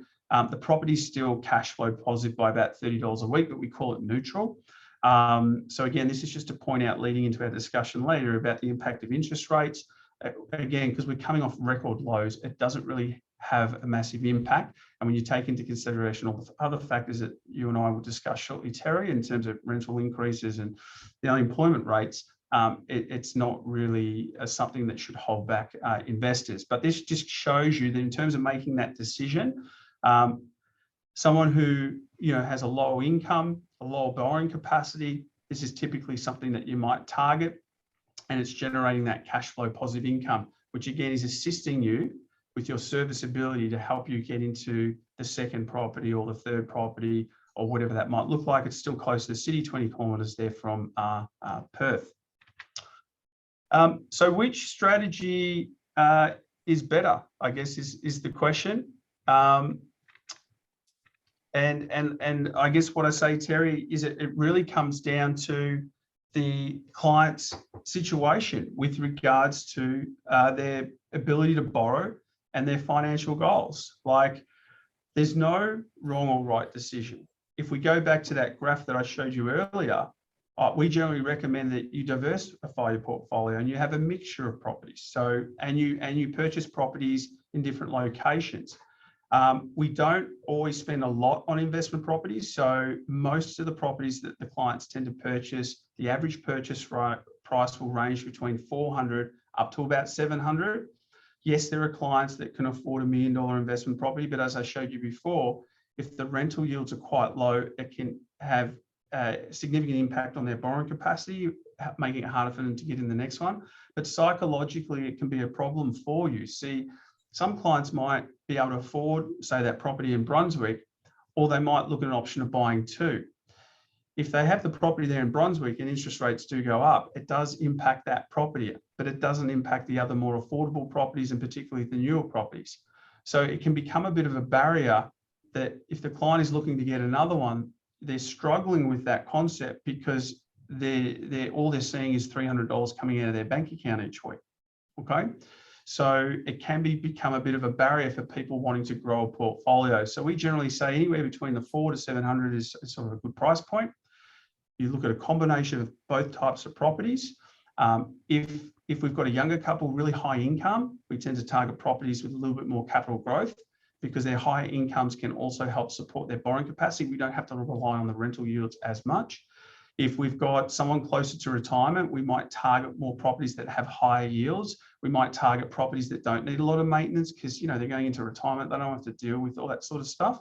the property is still cash flow positive by about $30 a week, but we call it neutral. So again, this is just to point out, leading into our discussion later, about the impact of interest rates. Again, because we're coming off record lows, it doesn't really have a massive impact. And when you take into consideration all the other factors that you and I will discuss shortly, Terry, in terms of rental increases and the unemployment rates, it's not really something that should hold back investors. But this just shows you that in terms of making that decision, someone who has a low income, a low borrowing capacity, this is typically something that you might target, and it's generating that cash flow positive income, which again is assisting you with your serviceability to help you get into the second property or the third property or whatever that might look like. It's still close to the city, 20 kilometres there from Perth. So which strategy is better, I guess, is the question. And I guess what I say, Terry, is it really comes down to the client's situation with regards to their ability to borrow and their financial goals. Like, there's no wrong or right decision. If we go back to that graph that I showed you earlier, we generally recommend that you diversify your portfolio and you have a mixture of properties. So, and you purchase properties in different locations. We don't always spend a lot on investment properties. So most of the properties that the clients tend to purchase, the average purchase price will range between 400 up to about 700. Yes, there are clients that can afford $1 million investment property, but as I showed you before, if the rental yields are quite low, it can have a significant impact on their borrowing capacity, making it harder for them to get in the next one. But psychologically, it can be a problem for you. See, some clients might be able to afford, say, that property in Brunswick, or they might look at an option of buying two. If they have the property there in Brunswick and interest rates do go up, it does impact that property, but it doesn't impact the other more affordable properties, and particularly the newer properties. So it can become a bit of a barrier that if the client is looking to get another one, they're struggling with that concept because all they're seeing is $300 coming out of their bank account each week. Okay. So it can become a bit of a barrier for people wanting to grow a portfolio. So we generally say anywhere between the 400 to 700 is sort of a good price point. You look at a combination of both types of properties. If we've got a younger couple, really high income, we tend to target properties with a little bit more capital growth because their higher incomes can also help support their borrowing capacity. We don't have to rely on the rental yields as much. If we've got someone closer to retirement, we might target more properties that have higher yields. We might target properties that don't need a lot of maintenance because, they're going into retirement. They don't have to deal with all that sort of stuff.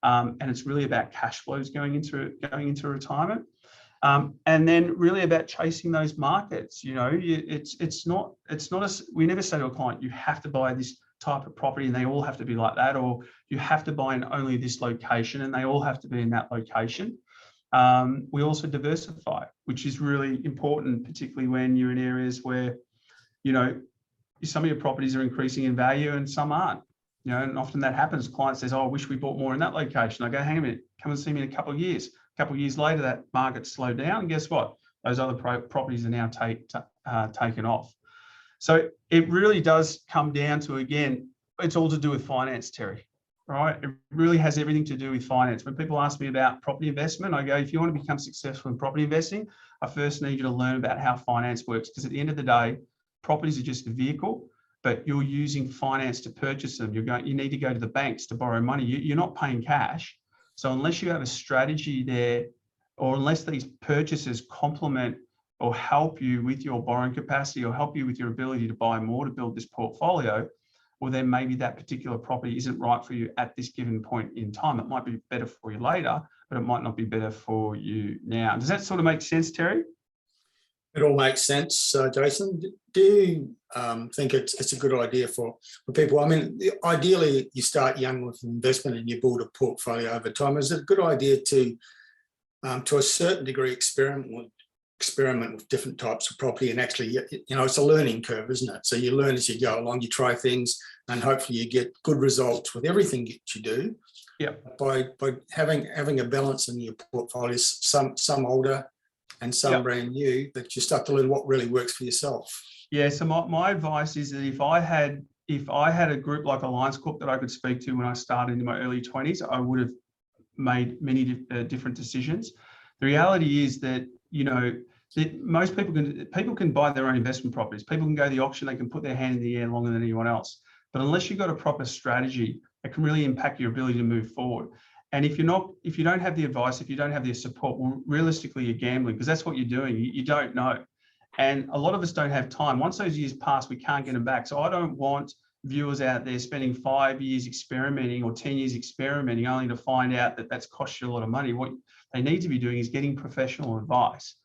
And it's really about cash flows going into retirement. And then really about chasing those markets. It's not we never say to a client, you have to buy this type of property and they all have to be like that, or you have to buy in only this location and they all have to be in that location. We also diversify, which is really important, particularly when you're in areas where, some of your properties are increasing in value and some aren't. And often that happens. Client says, "Oh, I wish we bought more in that location." I go, "Hang a minute, come and see me in a couple of years." A couple of years later, that market slowed down, and guess what? Those other properties are now taken off. So it really does come down to, again, it's all to do with finance, Terry. Right? It really has everything to do with finance. When people ask me about property investment, I go, if you want to become successful in property investing, I first need you to learn about how finance works, because at the end of the day, properties are just a vehicle, but you're using finance to purchase them. You need to go to the banks to borrow money. You're not paying cash. So unless you have a strategy there, or unless these purchases complement or help you with your borrowing capacity or help you with your ability to buy more to build this portfolio, well, then maybe that particular property isn't right for you at this given point in time. It might be better for you later, but it might not be better for you now. Does that sort of make sense, Terry? It all makes sense, Jason. Do you think it's a good idea for people? I mean, ideally, you start young with investment and you build a portfolio over time. Is it a good idea to a certain degree, experiment with different types of property? And actually, it's a learning curve, isn't it? So you learn as you go along, you try things, and hopefully you get good results with everything that you do. Yeah. By having a balance in your portfolio, some older and some brand new, that you start to learn what really works for yourself. Yeah. So my advice is that if I had a group like AllianceCorp that I could speak to when I started in my early 20s, I would have made many different decisions. The reality is that, that most people can buy their own investment properties. People can go to the auction, they can put their hand in the air longer than anyone else. But unless you've got a proper strategy, it can really impact your ability to move forward. And if you don't have the advice, if you don't have the support, well, realistically, you're gambling, because that's what you're doing. You don't know. And a lot of us don't have time. Once those years pass, we can't get them back. So I don't want viewers out there spending 5 years experimenting or 10 years experimenting only to find out that that's cost you a lot of money. What they need to be doing is getting professional advice.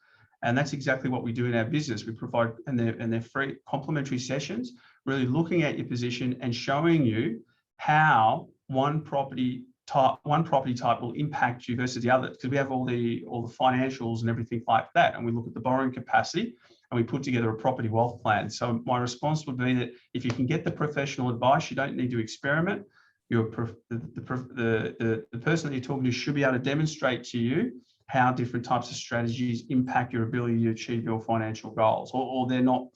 And that's exactly what we do in our business. We provide, and they're free complimentary sessions, really looking at your position and showing you how one property type will impact you versus the other, because we have all the financials and everything like that. And we look at the borrowing capacity and we put together a property wealth plan. So my response would be that if you can get the professional advice, you don't need to experiment. The person that you're talking to should be able to demonstrate to you how different types of strategies impact your ability to achieve your financial goals, or they're not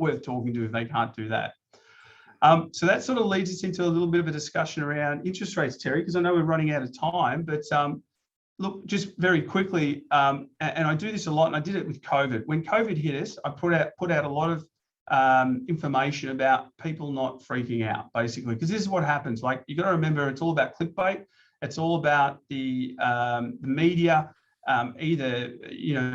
worth talking to if they can't do that. So that sort of leads us into a little bit of a discussion around interest rates, Terry, because I know we're running out of time, but look, just very quickly, and I do this a lot, and I did it with COVID. When COVID hit us, I put out a lot of information about people not freaking out, basically, because this is what happens. Like, you got to remember, it's all about clickbait. It's all about the media, either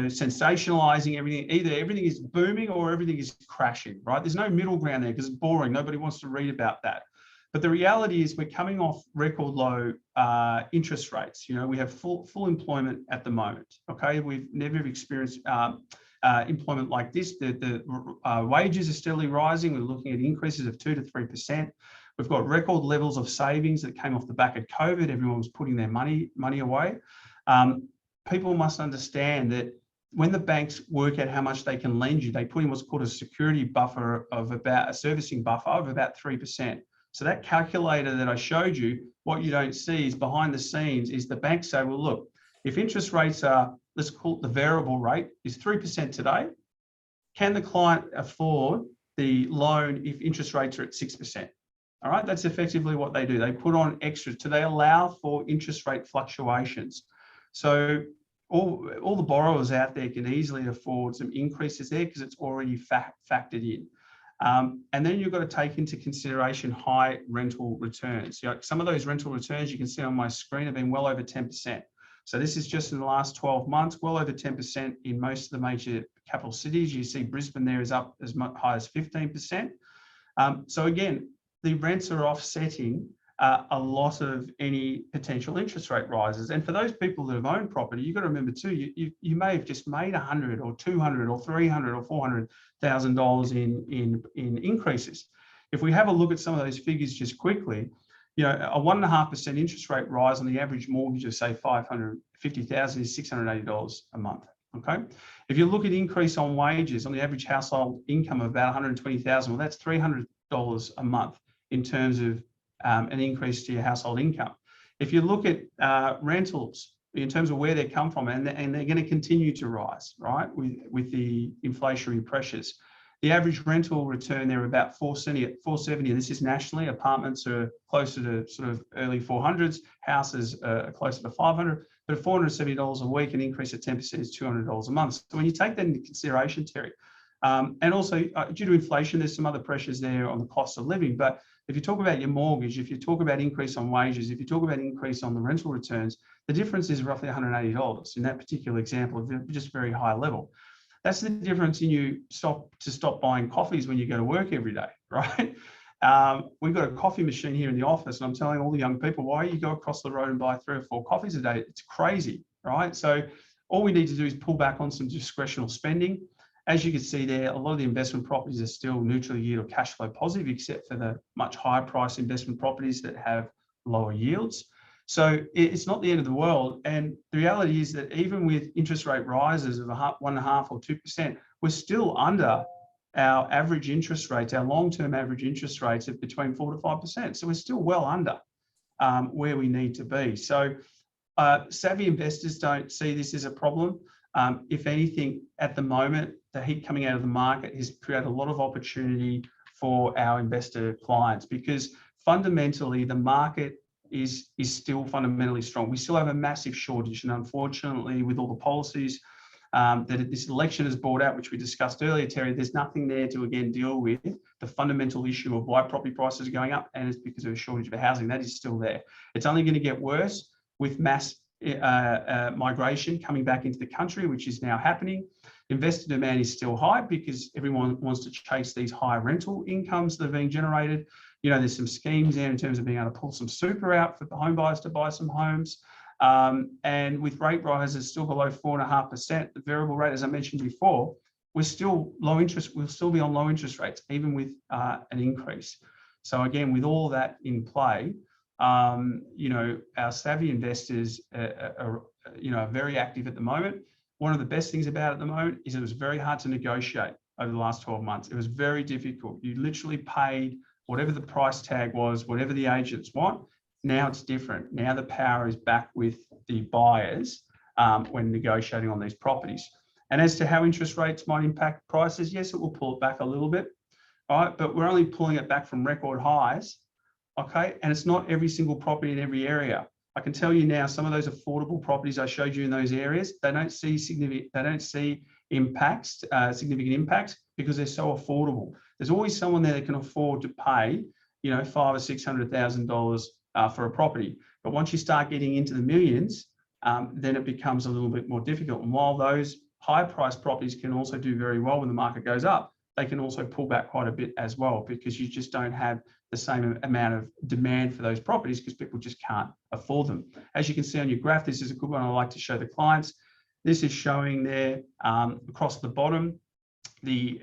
sensationalizing everything. Either everything is booming or everything is crashing. Right? There's no middle ground there because it's boring. Nobody wants to read about that. But the reality is we're coming off record low interest rates. We have full employment at the moment. Okay, we've never experienced employment like this. The wages are steadily rising. We're looking at increases of 2 to 3%. We've got record levels of savings that came off the back of COVID. Everyone was putting their money away. People must understand that when the banks work out how much they can lend you, they put in what's called a security buffer of about a servicing buffer of about 3%. So that calculator that I showed you, what you don't see is behind the scenes is the banks say, well, look, if interest rates are, let's call it the variable rate, is 3% today, can the client afford the loan if interest rates are at 6%? All right, that's effectively what they do. They put on extra, they allow for interest rate fluctuations. So all the borrowers out there can easily afford some increases there because it's already factored in. And then you've got to take into consideration high rental returns. Some of those rental returns you can see on my screen have been well over 10%. So this is just in the last 12 months, well over 10% in most of the major capital cities. You see Brisbane there is up as high as 15%. So again, the rents are offsetting a lot of any potential interest rate rises. And for those people that have owned property, you've got to remember too, you may have just made $100 or $200 or $300 or $400,000 in increases. If we have a look at some of those figures just quickly, a 1.5% interest rate rise on the average mortgage of say $550,000 is $680 a month. Okay, if you look at increase on wages on the average household income of about $120,000, well, that's $300 a month in terms of an increase to your household income. If you look at rentals in terms of where they come from, and they're going to continue to rise, right, with the inflationary pressures. The average rental return there about $470, and this is nationally. Apartments are closer to sort of early 400s, houses are closer to 500, but at $470 a week, an increase of 10% is $200 a month. So when you take that into consideration, Terry, and also due to inflation, there's some other pressures there on the cost of living. But if you talk about your mortgage, if you talk about increase on wages, if you talk about increase on the rental returns, the difference is roughly $180 in that particular example, just very high level. That's the difference in you stop buying coffees when you go to work every day, right? We've got a coffee machine here in the office, and I'm telling all the young people, why you go across the road and buy 3 or 4 coffees a day? It's crazy, right? So all we need to do is pull back on some discretional spending. As you can see there, a lot of the investment properties are still neutral yield or cash flow positive, except for the much higher price investment properties that have lower yields. So it's not the end of the world. And the reality is that even with interest rate rises of 1.5% or 2%, we're still under our average interest rates, our long-term average interest rates of between 4 to 5%. So we're still well under where we need to be. So savvy investors don't see this as a problem. If anything, at the moment, the heat coming out of the market has created a lot of opportunity for our investor clients, because fundamentally the market is still fundamentally strong. We still have a massive shortage, and unfortunately, with all the policies that this election has brought out, which we discussed earlier, Terry, there's nothing there to, again, deal with the fundamental issue of why property prices are going up, and it's because of a shortage of housing. That is still there. It's only going to get worse with mass migration coming back into the country, which is now happening. Investor demand is still high because everyone wants to chase these higher rental incomes that are being generated. You know, there's some schemes there in terms of being able to pull some super out for the home buyers to buy some homes. And with rate rises still below 4.5%, the variable rate, as I mentioned before, we're still low interest. We'll still be on low interest rates, even with an increase. So again, with all that in play, you know, our savvy investors are very active at the moment. One of the best things about it at the moment is it was very hard to negotiate over the last 12 months. It was very difficult. You literally paid whatever the price tag was, whatever the agents want. Now it's different. Now the power is back with the buyers when negotiating on these properties. And as to how interest rates might impact prices, yes, it will pull it back a little bit, all right? But we're only pulling it back from record highs, okay? And it's not every single property in every area. I can tell you now, some of those affordable properties I showed you in those areas, they don't see significant impacts because they're so affordable. There's always someone there that can afford to pay, you know, $500,000 or $600,000 for a property. But once you start getting into the millions, then it becomes a little bit more difficult. And while those high priced properties can also do very well when the market goes up, they can also pull back quite a bit as well, because you just don't have the same amount of demand for those properties because people just can't afford them. As you can see on your graph, this is a good one I like to show the clients. This is showing there across the bottom, the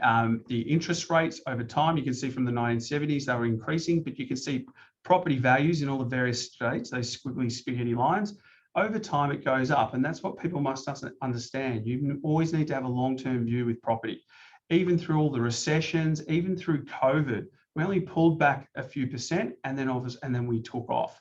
interest rates over time. You can see from the 1970s, they were increasing, but you can see property values in all the various states, those squiggly spaghetti lines. Over time, it goes up, and that's what people must understand. You always need to have a long-term view with property. Even through all the recessions, even through COVID, we only pulled back a few percent, and then we took off.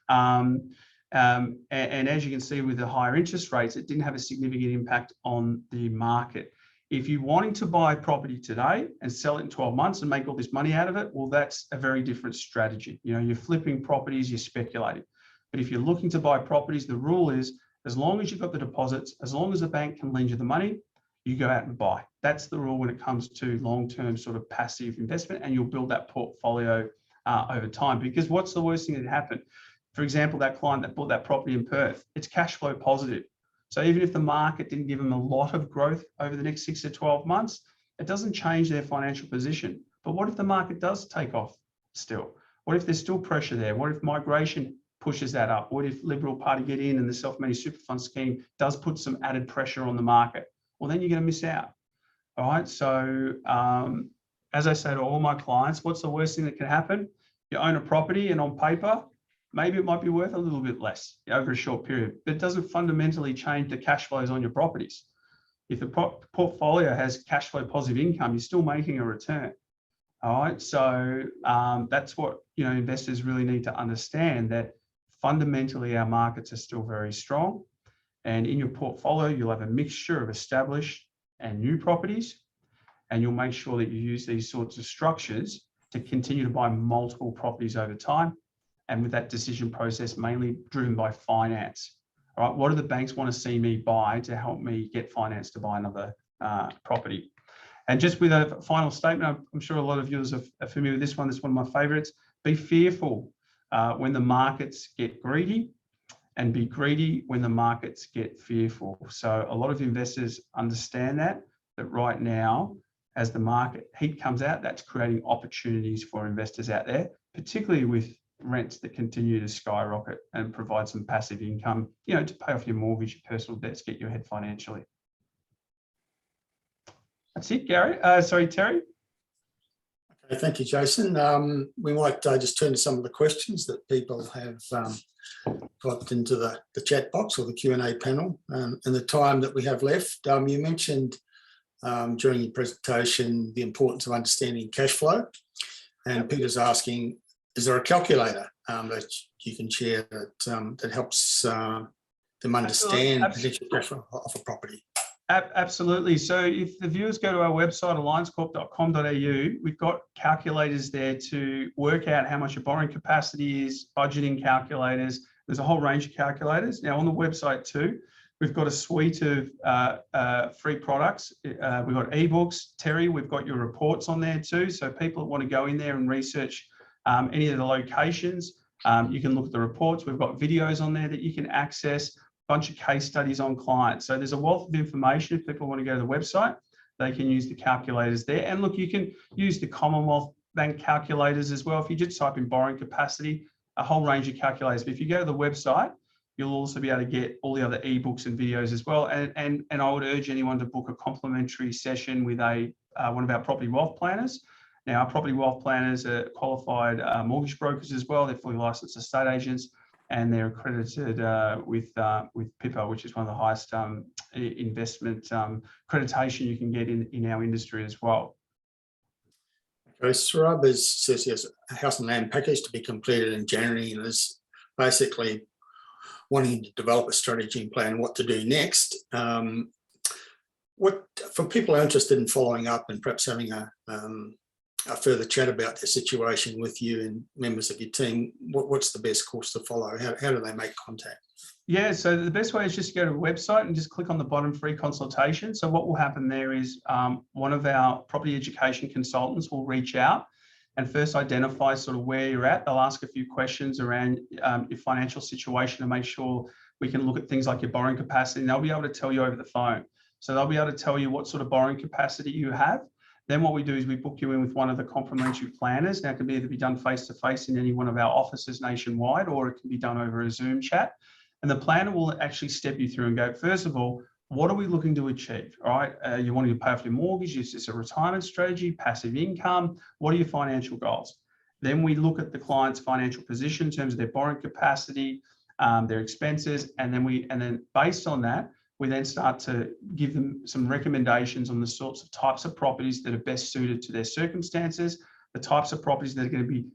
And as you can see with the higher interest rates, it didn't have a significant impact on the market. If you're wanting to buy property today and sell it in 12 months and make all this money out of it, well, that's a very different strategy. You know, you're flipping properties, you're speculating. But if you're looking to buy properties, the rule is, as long as you've got the deposits, as long as the bank can lend you the money, you go out and buy. That's the rule when it comes to long-term sort of passive investment, and you'll build that portfolio over time. Because what's the worst thing that happened? For example, that client that bought that property in Perth, it's cash flow positive. So even if the market didn't give them a lot of growth over the next 6 to 12 months, it doesn't change their financial position. But what if the market does take off still? What if there's still pressure there? What if migration pushes that up? What if Liberal Party get in and the self-managed super fund scheme does put some added pressure on the market? Well, then you're going to miss out. All right. So as I say to all my clients, what's the worst thing that can happen? You own a property and on paper, maybe it might be worth a little bit less over a short period, but it doesn't fundamentally change the cash flows on your properties. If the portfolio has cash flow positive income, you're still making a return. All right. So that's what, you know, investors really need to understand, that fundamentally our markets are still very strong. And in your portfolio, you'll have a mixture of established and new properties, and you'll make sure that you use these sorts of structures to continue to buy multiple properties over time. And with that decision process mainly driven by finance. All right, what do the banks want to see me buy to help me get finance to buy another property? And just with a final statement, I'm sure a lot of viewers are familiar with this one. This is one of my favorites. Be fearful when the markets get greedy, and be greedy when the markets get fearful. So a lot of investors understand that right now, as the market heat comes out, that's creating opportunities for investors out there, particularly with rents that continue to skyrocket and provide some passive income, you know, to pay off your mortgage, your personal debts, get you ahead financially. That's it, Terry. Okay, thank you, Jason. We might just turn to some of the questions that people have typed into the chat box or the Q&A panel. And the time that we have left, you mentioned during your presentation the importance of understanding cash flow. And Peter's asking, is there a calculator that you can share that helps them understand potential cash flow of a property? Absolutely. So if the viewers go to our website, alliancecorp.com.au, we've got calculators there to work out how much your borrowing capacity is, budgeting calculators. There's a whole range of calculators. Now on the website too, We've got a suite of free products. We've got ebooks. Terry, we've got your reports on there too. So people that want to go in there and research any of the locations, you can look at the reports. We've got videos on there that you can access, a bunch of case studies on clients. So there's a wealth of information. If people want to go to the website, they can use the calculators there. And look, you can use the Commonwealth Bank calculators as well. If you just type in borrowing capacity, a whole range of calculators. But if you go to the website, you'll also be able to get all the other ebooks and videos as well. And I would urge anyone to book a complimentary session with one of our property wealth planners. Now, our property wealth planners are qualified mortgage brokers as well. They're fully licensed estate agents, and they're accredited with PIPA, which is one of the highest investment accreditation you can get in our industry as well. Okay, Sarabas says he has a house and land package to be completed in January and is basically wanting to develop a strategy and plan what to do next. For people who are interested in following up and perhaps having a further chat about their situation with you and members of your team, what's the best course to follow? How do they make contact? Yeah, so the best way is just to go to the website and just click on the bottom free consultation. So what will happen there is one of our property education consultants will reach out and first identify sort of where you're at. They'll ask a few questions around your financial situation to make sure we can look at things like your borrowing capacity, and they'll be able to tell you over the phone. So they'll be able to tell you what sort of borrowing capacity you have. Then what we do is we book you in with one of the complimentary planners. Now, it can either be done face-to-face in any one of our offices nationwide, or it can be done over a Zoom chat. And the planner will actually step you through and go, first of all, what are we looking to achieve? All right, you want to pay off your mortgage? Is this a retirement strategy, passive income? What are your financial goals? Then we look at the client's financial position in terms of their borrowing capacity, their expenses, and then based on that, we then start to give them some recommendations on the sorts of types of properties that are best suited to their circumstances, the types of properties that are going to be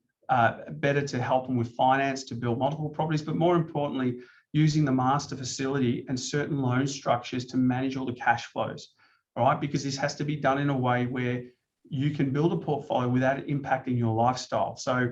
better to help them with finance to build multiple properties, but more importantly, using the master facility and certain loan structures to manage all the cash flows, all right? Because this has to be done in a way where you can build a portfolio without it impacting your lifestyle. So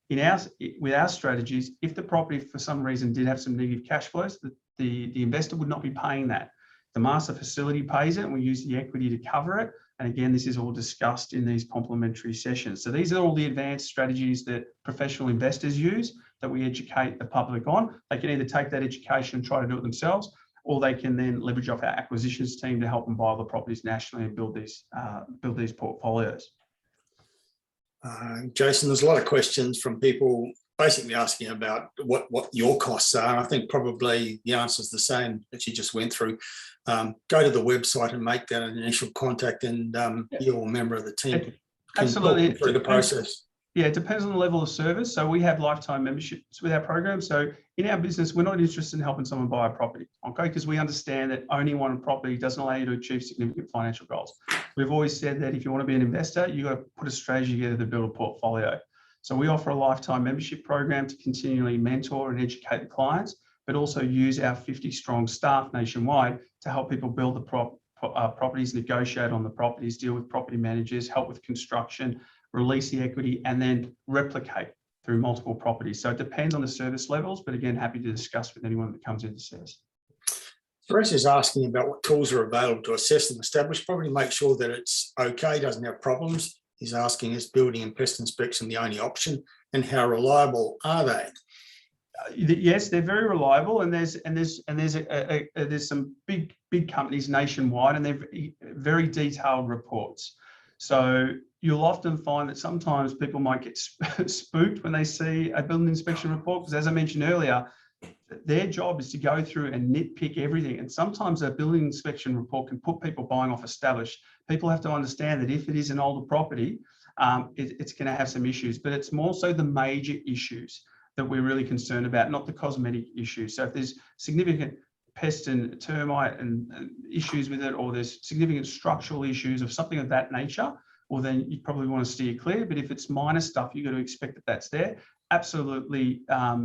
with our strategies, if the property for some reason did have some negative cash flows, the investor would not be paying that. The master facility pays it, and we use the equity to cover it. And again, this is all discussed in these complimentary sessions. So these are all the advanced strategies that professional investors use that we educate the public on. They can either take that education and try to do it themselves, or they can then leverage off our acquisitions team to help them buy the properties nationally and build these portfolios. Jason, there's a lot of questions from people basically asking about what your costs are. I think probably the answer is the same that you just went through. Go to the website and make that an initial contact, and you're a member of the team can absolutely talk through the process. Yeah, it depends on the level of service. So we have lifetime memberships with our program. So in our business, we're not interested in helping someone buy a property, okay? Because we understand that owning one property doesn't allow you to achieve significant financial goals. We've always said that if you want to be an investor, you've got to put a strategy together to build a portfolio. So we offer a lifetime membership program to continually mentor and educate the clients, but also use our 50-strong staff nationwide to help people build the properties, negotiate on the properties, deal with property managers, help with construction, release the equity, and then replicate through multiple properties. So it depends on the service levels, but again, happy to discuss with anyone that comes in to see us. Suresh is asking about what tools are available to assess and establish property, make sure that it's okay, doesn't have problems. He's asking, is building and pest inspection the only option, and how reliable are they? Yes, they're very reliable, and there's some big companies nationwide, and they're very detailed reports. So you'll often find that sometimes people might get spooked when they see a building inspection report, because as I mentioned earlier, their job is to go through and nitpick everything. And sometimes a building inspection report can put people buying off established. People have to understand that if it is an older property, it's going to have some issues, but it's more so the major issues that we're really concerned about, not the cosmetic issues. So if there's significant pest and termite and issues with it, or there's significant structural issues of something of that nature, well, then you probably want to steer clear. But if it's minor stuff, you've got to expect that that's there. Absolutely,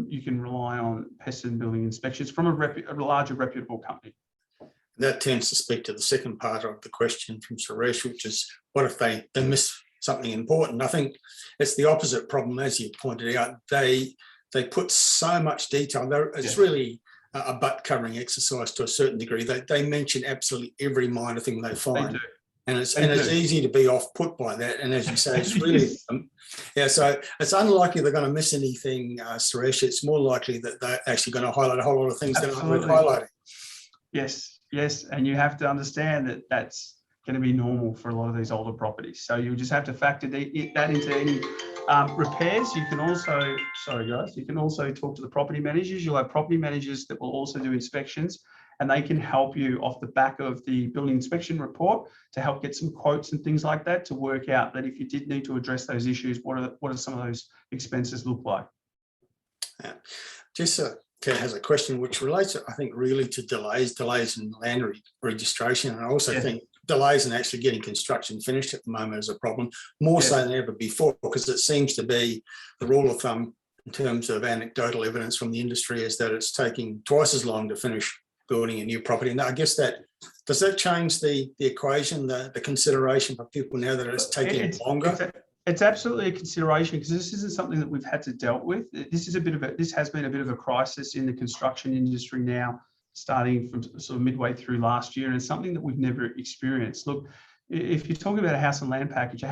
you can rely on pest and building inspections from a larger reputable company. That tends to speak to the second part of the question from Suresh, which is, what if they miss something important? I think it's the opposite problem, as you pointed out. They put so much detail. It's really a butt covering exercise to a certain degree. They mention absolutely every minor thing they They find. do. And it's They do. easy to be off put by that. And as you say, it's really, Yes. so it's unlikely they're going to miss anything, Suresh. It's more likely that they're actually going to highlight a whole lot of things that aren't worth highlighting. Yes. And you have to understand that that's going to be normal for a lot of these older properties. So you just have to factor that into any repairs. You can also, you can also talk to the property managers. You'll have property managers that will also do inspections, and they can help you off the back of the building inspection report to help get some quotes and things like that to work out that if you did need to address those issues, what are some of those expenses look like? Yeah. Jessica has a question which relates, I think, really to delays in land registration. And I also think delays in actually getting construction finished at the moment is a problem, more so than ever before, because it seems to be the rule of thumb in terms of anecdotal evidence from the industry is that it's taking twice as long to finish building a new property. And I guess does that change the equation, the consideration for people now that it's taking longer? It's absolutely a consideration, because this isn't something that we've had to deal with. This has been a bit of a crisis in the construction industry now, starting from sort of midway through last year, and it's something that we've never experienced. Look, if you're talking about a house and land package,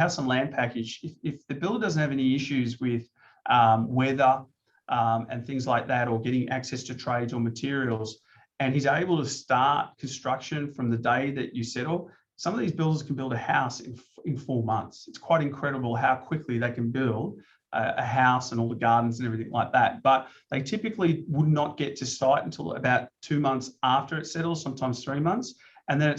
if the builder doesn't have any issues with weather and things like that, or getting access to trades or materials, and he's able to start construction from the day that you settle, some of these builders can build a house in 4 months. It's quite incredible how quickly they can build a house and all the gardens and everything like that. But they typically would not get to site until about 2 months after it settles, sometimes 3 months. And then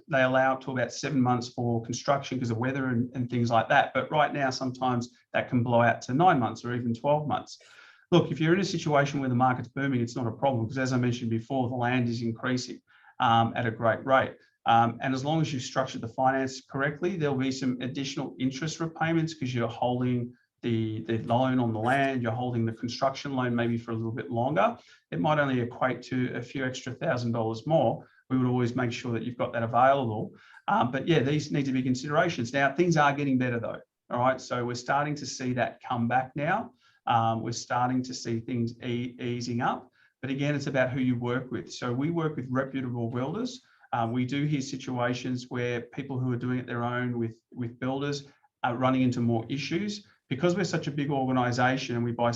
they allow up to about 7 months for construction because of weather and things like that. But right now, sometimes that can blow out to 9 months or even 12 months. Look, if you're in a situation where the market's booming, it's not a problem, because as I mentioned before, the land is increasing at a great rate. And as long as you've structured the finance correctly, there'll be some additional interest repayments because you're holding the loan on the land, you're holding the construction loan maybe for a little bit longer. It might only equate to a few extra $1,000 more. We would always make sure that you've got that available. But yeah, these need to be considerations. Now, things are getting better though. All right, so we're starting to see that come back now. We're starting to see things easing up. But again, it's about who you work with. So we work with reputable builders. We do hear situations where people who are doing it their own with builders are running into more issues. Because we're such a big organisation and we buy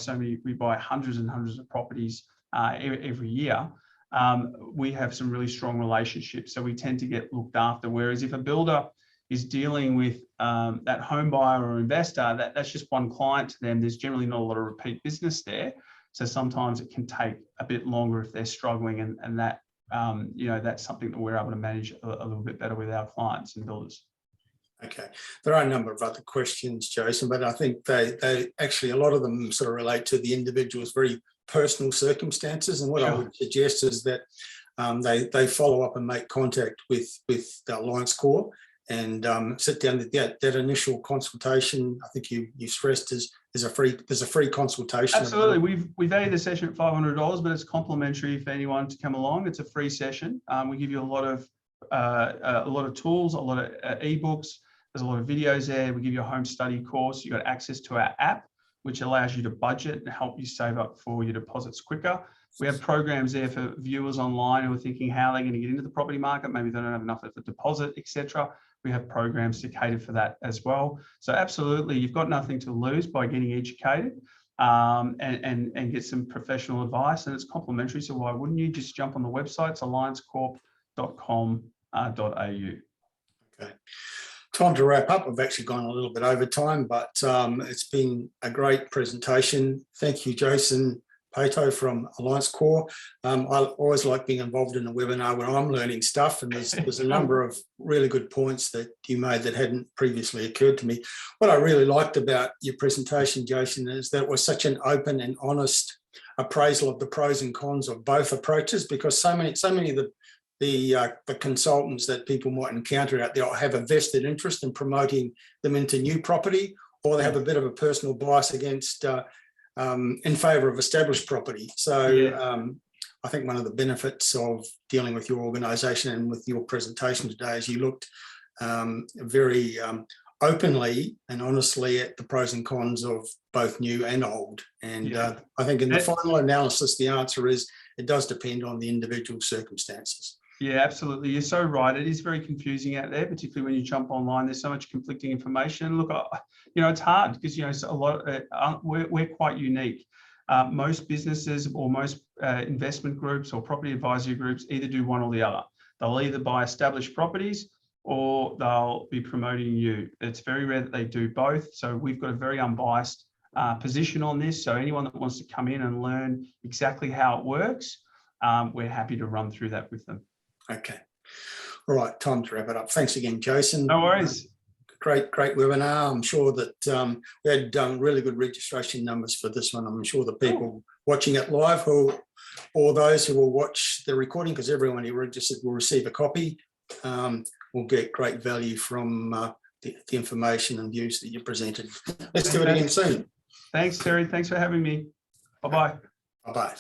hundreds and hundreds of properties every year, we have some really strong relationships. So we tend to get looked after. Whereas if a builder is dealing with that home buyer or investor, that's just one client to them, there's generally not a lot of repeat business there. So sometimes it can take a bit longer if they're struggling, and that that's something that we're able to manage a little bit better with our clients and builders. Okay, there are a number of other questions, Jason, but I think they actually, a lot of them sort of relate to the individual's very personal circumstances. And what I would suggest is that they follow up and make contact with AllianceCorp and sit down. That initial consultation, I think you stressed, there's a free consultation. Absolutely, we value the session at $500, but it's complimentary for anyone to come along. It's a free session. We give you a lot of tools, a lot of ebooks. There's a lot of videos there. We give you a home study course. You've got access to our app, which allows you to budget and help you save up for your deposits quicker. We have programs there for viewers online who are thinking how they're going to get into the property market. Maybe they don't have enough of the deposit, etc. We have programs to cater for that as well. So absolutely, you've got nothing to lose by getting educated and get some professional advice. And it's complimentary, so why wouldn't you just jump on the website? It's alliancecorp.com.au. Okay. Time to wrap up. We've actually gone a little bit over time, but it's been a great presentation. Thank you, Jason Paetow from AllianceCorp. I always like being involved in a webinar where I'm learning stuff, and there's a number of really good points that you made that hadn't previously occurred to me. What I really liked about your presentation, Jason, is that it was such an open and honest appraisal of the pros and cons of both approaches, because so many of the consultants that people might encounter out there have a vested interest in promoting them into new property, or they have a bit of a personal bias against in favour of established property. So I think one of the benefits of dealing with your organisation and with your presentation today is you looked very openly and honestly at the pros and cons of both new and old. And I think in the final analysis, the answer is it does depend on the individual circumstances. Yeah, absolutely. You're so right. It is very confusing out there, particularly when you jump online. There's so much conflicting information. Look, it's hard because, it's a lot. We're quite unique. Most businesses or most investment groups or property advisory groups either do one or the other. They'll either buy established properties or they'll be promoting you. It's very rare that they do both. So we've got a very unbiased position on this. So anyone that wants to come in and learn exactly how it works, we're happy to run through that with them. Okay. All right, time to wrap it up. Thanks again, Jason. No worries. Great webinar. I'm sure that we had really good registration numbers for this one. I'm sure the people watching it live or those who will watch the recording, because everyone who registered will receive a copy, will get great value from the information and views that you presented. Let's do it again soon. Thanks, Terry. Thanks for having me. Bye-bye. Bye-bye.